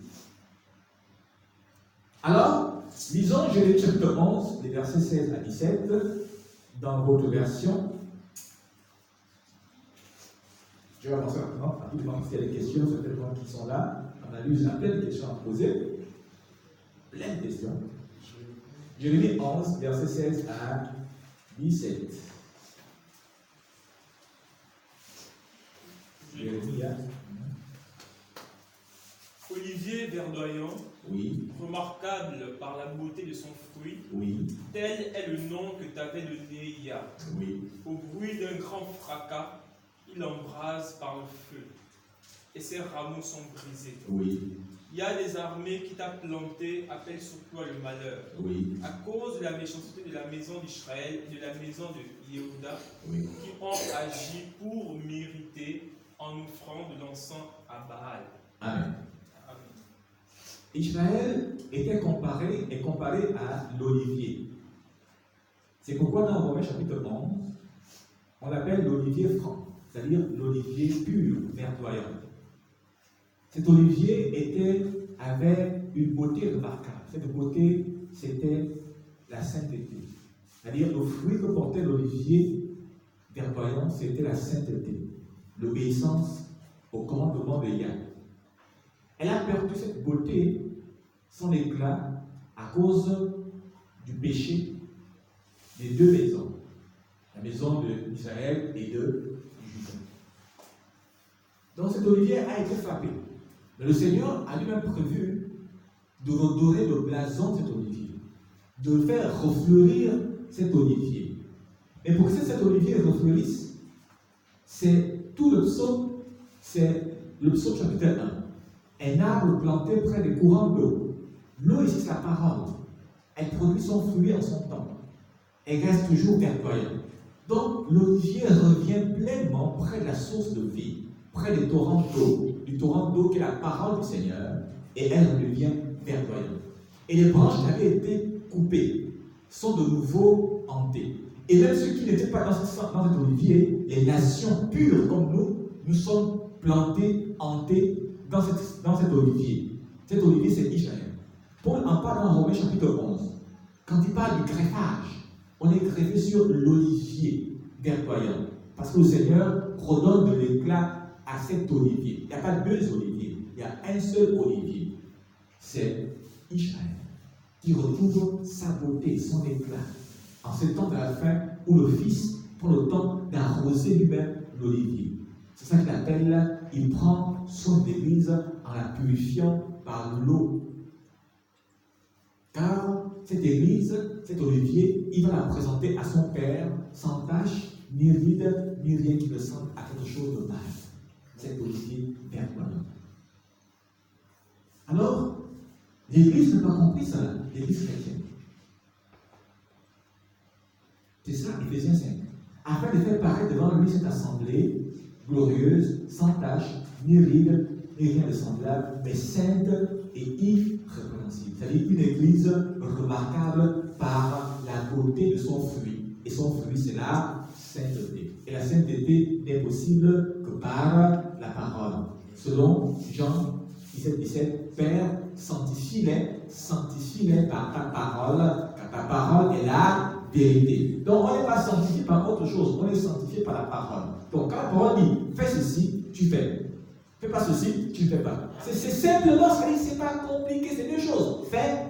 Alors, lisons Jérémie chapitre 11, les versets 16 à 17, dans votre version. Je vais avancer rapidement s'il y a des questions, certaines gens qui sont là. On a lu, il y a plein de questions à poser. Plein de questions. Jérémie 11, versets 16 à 17. Olivier verdoyant, oui, remarquable par la beauté de son fruit, oui, tel est le nom que t'avait donné Yah. Oui. Au bruit d'un grand fracas, il embrase par le feu, et ses rameaux sont brisés. Oui. Il y a des armées qui t'a planté, appellent sur toi le malheur. Oui. À cause de la méchanceté de la maison d'Israël et de la maison de Yehuda, Oui. qui ont agi pour mériter en offrant de l'encens à Baal. Amen. Amen. Israël était comparé à l'olivier. C'est pourquoi dans Romains chapitre 11, on l'appelle l'olivier franc, c'est-à-dire l'olivier pur, verdoyant. Cet olivier avait une beauté remarquable. Cette beauté, c'était la sainteté. C'est-à-dire, le fruit que portait l'olivier verdoyant, c'était la sainteté, l'obéissance au commandement de Yahweh. Elle a perdu cette beauté, son éclat, à cause du péché des deux maisons, la maison d'Israël et de Juda. Donc cet olivier a été frappé. Mais le Seigneur a lui-même prévu de redorer le blason de cet olivier, de faire refleurir cet olivier. Et pour que cet olivier refleurisse, c'est tout le psaume, c'est le psaume chapitre 1. Un arbre planté près des courants d'eau. L'eau ici, c'est la parole. Elle produit son fruit en son temps. Elle reste toujours verdoyante. Donc, l'olivier revient pleinement près de la source de vie, près des torrents d'eau, du torrent d'eau qui est la parole du Seigneur, et elle devient verdoyante. Et les branches qui avaient été coupées sont de nouveau hantées. Et même ceux qui n'étaient pas dans cet olivier, les nations pures comme nous sommes plantés, hantés dans cet olivier. Cet olivier, c'est Israël. Paul en parle dans Romains chapitre 11. Quand il parle du greffage, on est greffé sur l'olivier verdoyant. Parce que le Seigneur redonne de l'éclat à cet olivier. Il n'y a pas deux oliviers, il y a un seul olivier. C'est Israël qui retrouve sa beauté, son éclat, en ce temps de la fin où le Fils prend le temps d'arroser lui-même l'olivier. C'est ça qu'il appelle, il prend son Église en la purifiant par l'eau. Car cette Église, cet olivier, il va la présenter à son Père sans tache, ni ride, ni rien qui ressemble à quelque chose de mal. Cet olivier verdoyant. Alors, l'Église n'a pas compris ça, l'Église chrétienne. C'est ça, Éphésiens 5. Afin de faire paraître devant lui cette assemblée glorieuse, sans tache, ni ride, ni rien de semblable, mais sainte et irrépréhensible. C'est-à-dire une église remarquable par la beauté de son fruit. Et son fruit, c'est la sainteté. Et la sainteté n'est possible que par la parole. Selon Jean 17, Père, sanctifie-les par ta parole, car ta parole est la vérité. Donc on n'est pas sanctifié par autre chose, on est sanctifié par la parole. Donc quand la parole dit, fais ceci, tu fais. Fais pas ceci, tu ne fais pas. C'est simplement ça, c'est pas compliqué, c'est deux choses. Fais,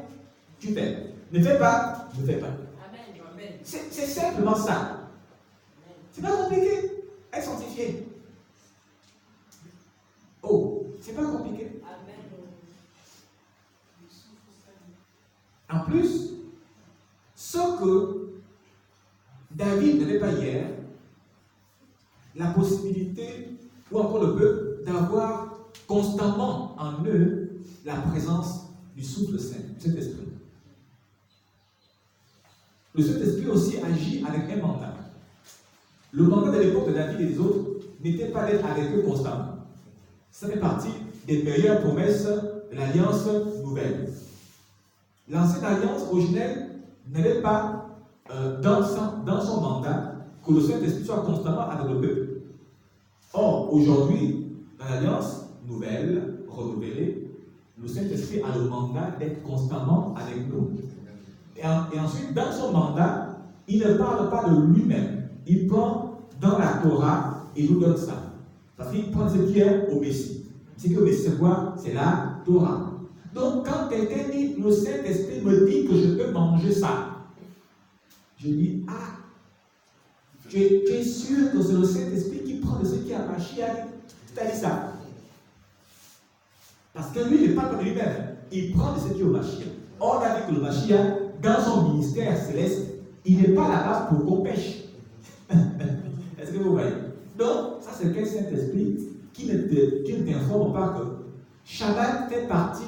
tu fais. Ne fais pas, ne fais pas. Amen. C'est simplement ça. C'est pas compliqué. Être sanctifié. Oh, c'est pas compliqué. En plus, ce que David n'avait pas hier, la possibilité, ou encore le peuple, d'avoir constamment en eux la présence du souffle saint, du Saint-Esprit. Le Saint-Esprit aussi agit avec un mandat. Le mandat de l'époque de David et des autres n'était pas d'être avec eux constamment. Ça fait partie des meilleures promesses de l'Alliance nouvelle. L'ancienne alliance originelle n'avait pas dans son mandat que le Saint-Esprit soit constamment avec le peuple. Or, aujourd'hui, dans l'Alliance nouvelle, renouvelée, le Saint-Esprit a le mandat d'être constamment avec nous. Et ensuite, dans son mandat, il ne parle pas de lui-même. Il prend dans la Torah et nous donne ça. Parce qu'il prend ce qui est au Messie. Ce qui est au Messie, c'est quoi? C'est la Torah. Donc, quand quelqu'un dit, le Saint-Esprit me dit que je peux manger ça, je dis, ah, tu es sûr que c'est le Saint-Esprit qui prend de ce qui est à Mashiach? Tu as dit ça. Parce que lui, il n'est pas de lui-même. Il prend de ce qui est au Mashiach. Or, on a dit que le Mashiach, dans son ministère céleste, il n'est pas là-bas pour qu'on pêche. Est-ce que vous voyez? Donc, ça, c'est quel Saint-Esprit qui ne t'informe pas que Shabbat fait partie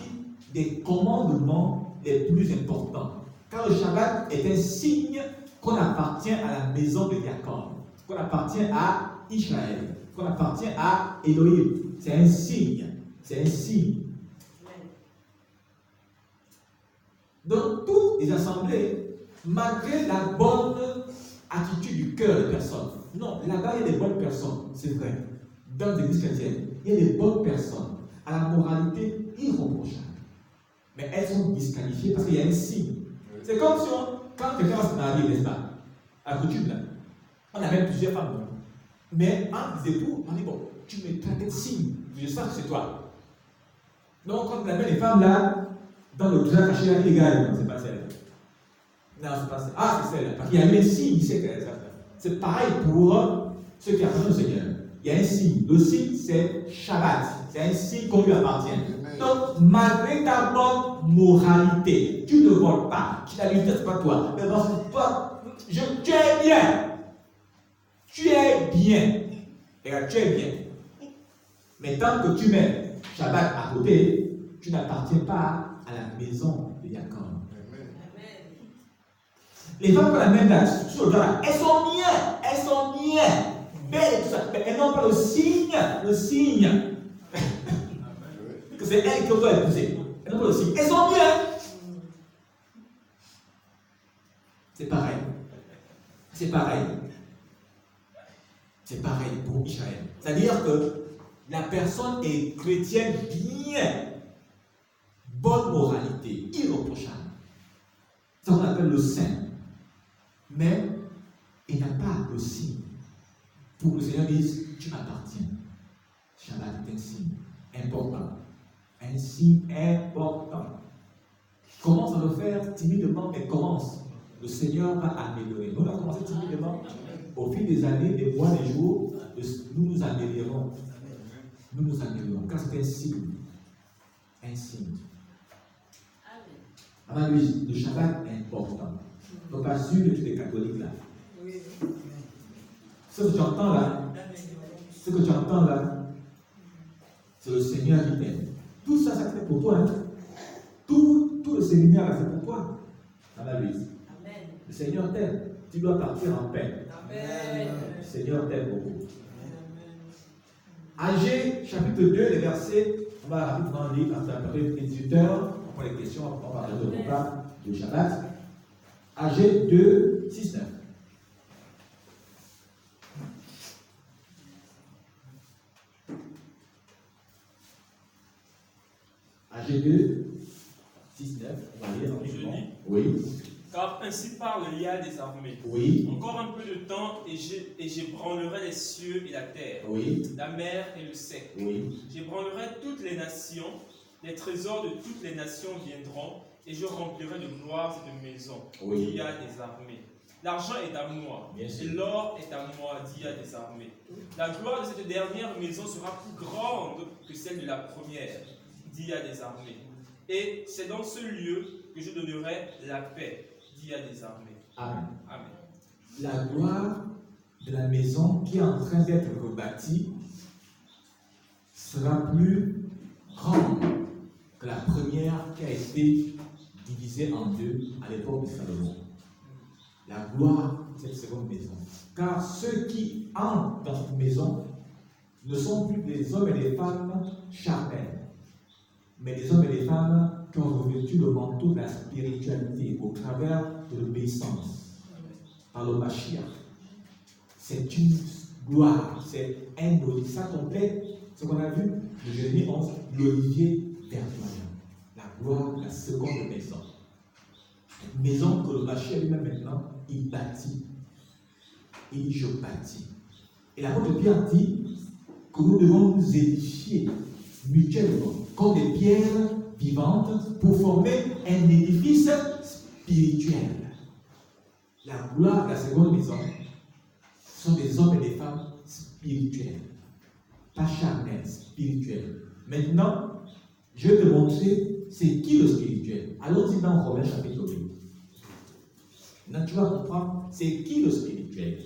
des commandements les plus importants. Car le Shabbat est un signe qu'on appartient à la maison de Jacob, qu'on appartient à Israël, qu'on appartient à Elohim. C'est un signe. C'est un signe. Donc, toutes les assemblées, malgré la bonne attitude du cœur des personnes, non, là-bas, il y a des bonnes personnes, c'est vrai. Dans l'église chrétienne, il y a des bonnes personnes à la moralité irréprochable. Mais elles sont disqualifiées parce qu'il y a un signe. C'est comme si quand quelqu'un va se marier, n'est-ce pas, à la coutume, là, on a même plusieurs femmes. Non? Mais entre les époux, on dit bon, tu me traites de signe, je sais que c'est toi. Donc, quand on amène les femmes là, dans le trésor caché là, il gagne. Non, c'est pas celle-là. Non, c'est pas celle-là. Ah, c'est celle-là. Parce qu'il y a un signe, il sait qu'elle est ça. C'est pareil pour ceux qui appartiennent au Seigneur. Il y a un signe. Le signe, c'est Shabbat. C'est un signe qu'on lui appartient. Donc, malgré ta bonne moralité, tu ne voles pas. Tu n'as dit, c'est pas toi. Mais bon, c'est toi. Tu es bien. Tu es bien. Regarde, tu es bien. Mais tant que tu mets Shabbat à côté, tu n'appartiens pas à la maison de Jacob. Les femmes qu'on amène là, sur le droit, elles sont bien. Elles sont bien. Belles et tout ça. Mais elles n'ont pas le signe. Le signe. Que c'est elles qui ont épouser. Elles n'ont pas le signe. Elles sont bien. C'est pareil. C'est pareil. C'est pareil pour Israël. C'est-à-dire que la personne est chrétienne bien, bonne moralité, irréprochable. C'est ce qu'on appelle le saint. Mais il n'a pas le signe. Pour que le Seigneur dise, tu m'appartiens. Shabbat est un signe important. Un signe important. Commence à le faire timidement, mais commence. Le Seigneur va améliorer. Nous, on a commencé timidement. Au fil des années, des mois, des jours, nous nous améliorons. Nous nous améliorons. Car c'est un signe. Un signe. Amen. Le Shabbat est important. Il ne faut pas suivre les catholiques là. Ce que tu entends là, c'est le Seigneur qui t'aime. Tout ça, ça fait pour toi. Hein? Tout le séminaire là, c'est pour toi. Amen. Le Seigneur t'aime. Tu dois partir en paix. Amen. Le Seigneur t'aime beaucoup. Agé, chapitre 2, les versets, on va rapidement lire parce qu'à peu près 18 heures, on prend les questions, on va parler de repas de Shabbat. Agé 2, 6, 9. Agé 2, 6, 9, on va lire rapidement. Oui. Car ainsi parle l'Ia des armées. Oui. Encore un peu de temps et j'ébranlerai les cieux et la terre, oui. la mer et le sec. Oui. J'ébranlerai toutes les nations, les trésors de toutes les nations viendront, et je remplirai de gloire cette maison, oui. L'Ia des armées. L'argent est à moi, et l'or est à moi, L'Ia des armées. La gloire de cette dernière maison sera plus grande que celle de la première, L'Ia des armées. Et c'est dans ce lieu que je donnerai la paix, L'Ia des armées. Amen. Amen. La gloire de la maison qui est en train d'être rebâtie sera plus grande que la première qui a été divisée en deux à l'époque de Salomon. La gloire de cette seconde maison. Car ceux qui entrent dans cette maison ne sont plus des hommes et des femmes charnels, mais des hommes et des femmes qui ont revêtu le manteau de la spiritualité au travers de l'obéissance par le Mashiach. C'est une gloire, c'est un olivier. Ça complète ce qu'on a vu le Jérémie 11, l'olivier verdoyant. La gloire de la seconde maison. Une maison que le Mashiach lui-même maintenant, il bâtit. Il dit, je bâtis. Et l'apôtre Pierre dit que nous devons nous édifier mutuellement comme des pierres vivantes pour former un édifice spirituel. La gloire de la seconde maison sont des hommes et des femmes spirituels, pas charnels, spirituels. Maintenant, je vais te montrer c'est qui le spirituel. Allons-y dans Romains chapitre 2. Maintenant, tu vas comprendre c'est qui le spirituel.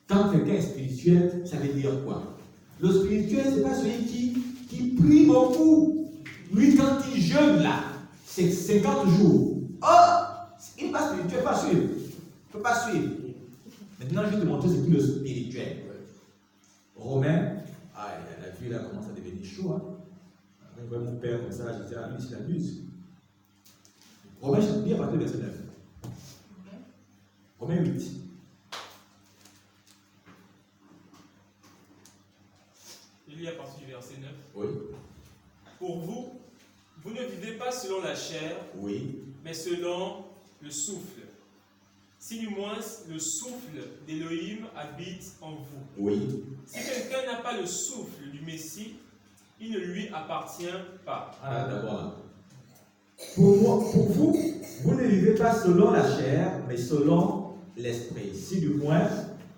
Quand quelqu'un est spirituel, ça veut dire quoi? Le spirituel, ce n'est pas celui qui prie beaucoup. Lui, quand il jeûne là, c'est 50 jours. Oh, il n'est pas spirituel, pas suivre. Il ne peut pas suivre. Maintenant, je vais te montrer c'est qui le spirituel. Romains, la vie là commence à devenir chaud. Hein. Je vois mon père comme ça, je dis, lui, c'est la muse. Romains chapitre 1, à partir du verset 9. Romains 8. Il lit à partir du verset 9. Oui. Pour vous, vous ne vivez pas selon la chair, oui. mais selon le souffle. si du moins le souffle d'Élohim habite en vous. Oui. Si quelqu'un n'a pas le souffle du Messie, il ne lui appartient pas. Ah, d'abord. Pour vous, vous ne vivez pas selon la chair, mais selon l'esprit. Si du moins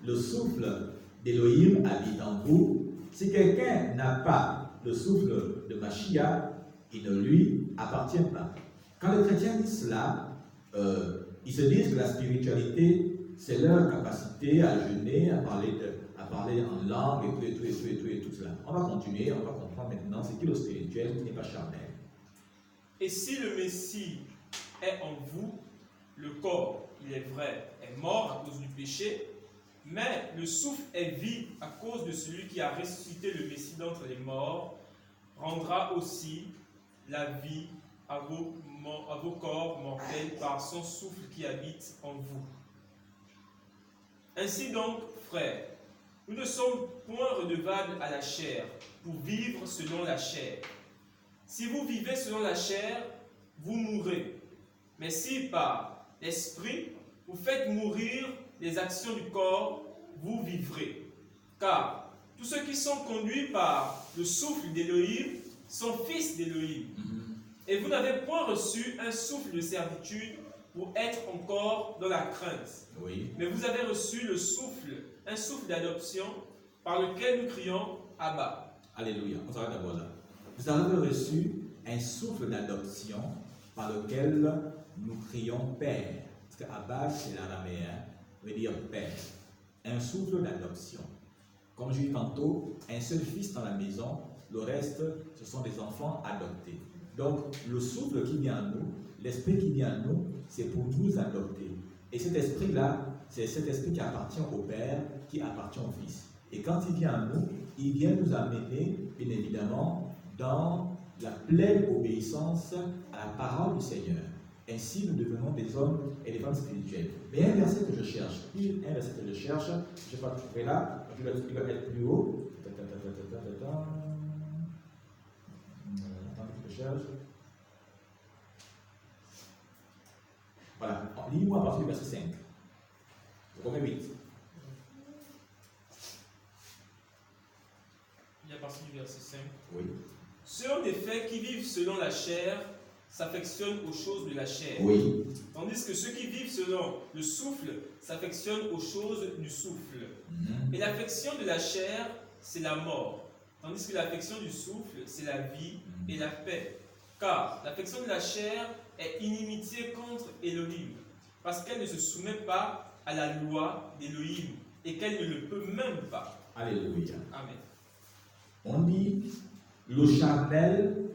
le souffle d'Élohim habite en vous, si quelqu'un n'a pas le souffle de Mashiach, il ne lui appartient pas. Quand les chrétiens disent cela, ils se disent que la spiritualité, c'est leur capacité à jeûner, à parler en langue et tout cela. On va continuer, on va comprendre maintenant ce qu'est le spirituel qui n'est pas charnel. Et si le Messie est en vous, le corps, il est vrai, est mort à cause du péché, mais le souffle est vie à cause de celui qui a ressuscité le Messie d'entre les morts, rendra aussi la vie à vos corps mortels par son souffle qui habite en vous. Ainsi donc, frères, nous ne sommes point redevables à la chair pour vivre selon la chair. Si vous vivez selon la chair, vous mourrez. Mais si par l'esprit, vous faites mourir les actions du corps, vous vivrez. Car tous ceux qui sont conduits par le souffle d'Élohim sont fils d'Élohim. Et vous n'avez point reçu un souffle de servitude pour être encore dans la crainte. Oui. Mais vous avez reçu un souffle d'adoption par lequel nous crions Abba. Alléluia. On s'arrête d'abord là. Vous avez reçu un souffle d'adoption par lequel nous crions Père. Parce que Abba, c'est l'araméen, veut dire Père. Un souffle d'adoption. Comme je dis tantôt, un seul fils dans la maison, le reste, ce sont des enfants adoptés. Donc, le souffle qui vient à nous, l'esprit qui vient à nous, c'est pour nous adopter. Et cet esprit-là, c'est cet esprit qui appartient au Père, qui appartient au Fils. Et quand il vient à nous, il vient nous amener, bien évidemment, dans la pleine obéissance à la parole du Seigneur. Ainsi, nous devenons des hommes et des femmes spirituels. Mais un verset que je cherche, je ne sais pas tout fait là, il va être plus haut. Attends que je cherche. Voilà, lis-moi à partir du verset 5. Romains 8. Il y a partir du verset 5. Oui. Ceux en effet qui vivent selon la chair s'affectionnent aux choses de la chair. Oui. Tandis que ceux qui vivent selon le souffle s'affectionnent aux choses du souffle. Et l'affection de la chair, c'est la mort. Tandis que l'affection du souffle, c'est la vie et la paix. Car l'affection de la chair est inimitié contre Elohim, parce qu'elle ne se soumet pas à la loi d'Elohim et qu'elle ne le peut même pas. Alléluia. Amen. On dit le charnel,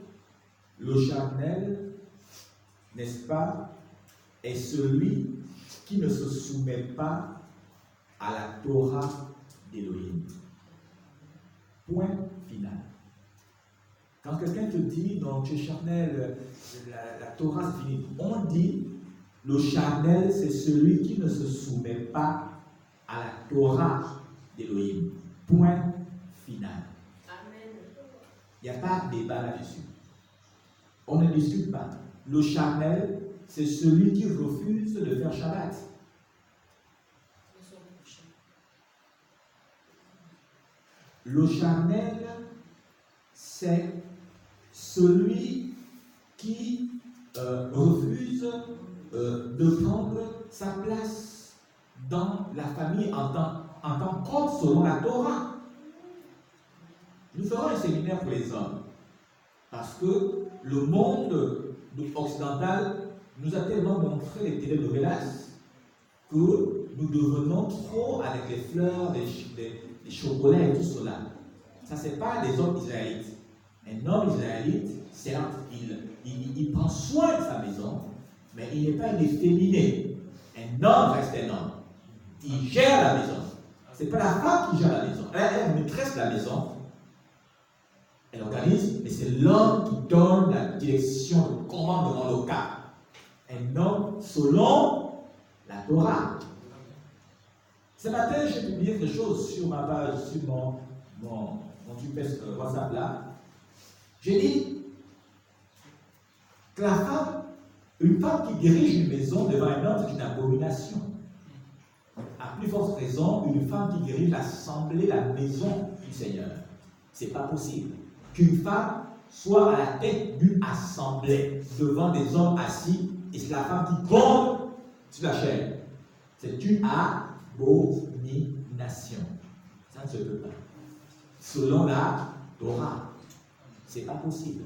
n'est-ce pas, est celui qui ne se soumet pas à la Torah d'Elohim. Point final. Quand quelqu'un te dit, non, tu es charnel, la Torah c'est fini, on dit, le charnel, c'est celui qui ne se soumet pas à la Torah d'Elohim. Point final. Amen. Il n'y a pas de débat là-dessus. On ne discute pas. Le charnel, c'est celui qui refuse de faire Shabbat. Le charnel, c'est celui qui refuse de prendre sa place dans la famille en tant qu'homme selon la Torah. Nous ferons un séminaire pour les hommes parce que le monde occidental nous a tellement montré les télénovelas que nous devenons trop avec les fleurs, les chocolats et tout cela. Ça, c'est pas des hommes israélites. Un homme israélite, certes, il prend soin de sa maison, mais il n'est pas un efféminé. Un homme reste un homme. Il gère la maison. Ce n'est pas la femme qui gère la maison. Elle est maîtresse de la maison. Elle organise, mais c'est l'homme qui donne la direction, le commandement local. Un homme selon la Torah. Ce matin, j'ai publié quelque chose sur ma page, sur mon WhatsApp là. J'ai dit que une femme qui dirige une maison devant un homme, c'est une abomination. à plus forte raison, une femme qui dirige l'assemblée, la maison du Seigneur. Ce n'est pas possible qu'une femme soit à la tête d'une assemblée, devant des hommes assis, et c'est la femme qui compte sur la chaîne. C'est une abomination. Ça ne se peut pas. Selon la Torah, ce n'est pas possible.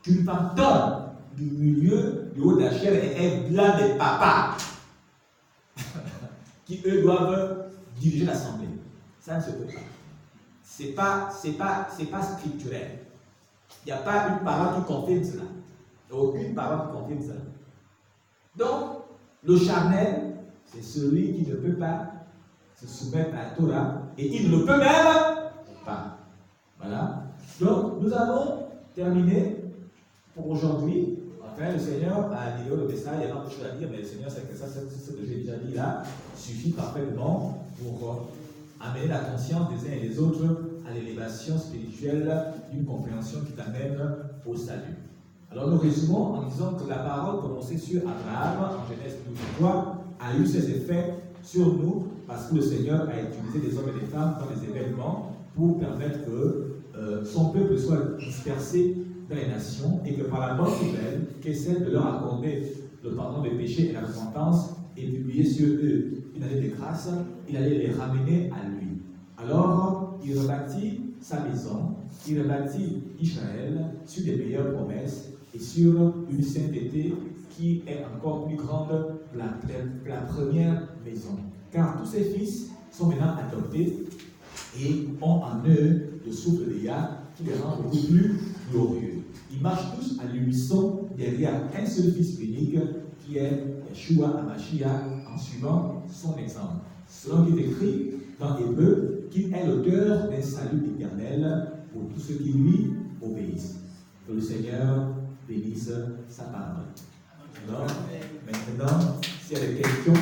Qu'une femme tombe du milieu du haut de la chaîne et est là des papas qui, eux, doivent diriger l'assemblée. Ça ne se peut pas. C'est pas scripturel. Il n'y a pas une parole qui confirme cela. Il n'y a aucune parole qui confirme cela. Donc, le charnel, c'est celui qui ne peut pas se soumettre à la Torah et il ne le peut même pas. Voilà. Donc, nous avons terminé pour aujourd'hui. Enfin, le Seigneur a dit le message, il y a pas de choses à dire, mais le Seigneur sait que ça, ce que j'ai déjà dit là, suffit parfaitement pour amener la conscience des uns et des autres à l'élévation spirituelle d'une compréhension qui t'amène au salut. Alors nous résumons en disant que la parole prononcée sur Abraham en Genèse 12:3 a eu ses effets sur nous parce que le Seigneur a utilisé des hommes et des femmes dans les événements pour permettre que son peuple soit dispersé dans les nations et que par la bonne nouvelle, qui est celle de leur accorder le pardon des péchés et la repentance et publier sur eux une année de grâce, il allait les ramener à lui. Alors, il rebâtit sa maison, il rebâtit Israël sur des meilleures promesses et sur une sainteté qui est encore plus grande que la première maison. Car tous ses fils sont maintenant adoptés et ont en eux le souffle de Yah qui les rend beaucoup plus glorieux. Ils marchent tous à l'unisson derrière un seul fils unique qui est Yeshua HaMashiach en suivant son exemple. Selon qu'il est écrit dans Hébreu qu'il est l'auteur d'un salut éternel pour tous ceux qui lui obéissent. Que le Seigneur bénisse sa parole. Alors, maintenant, s'il y a des questions,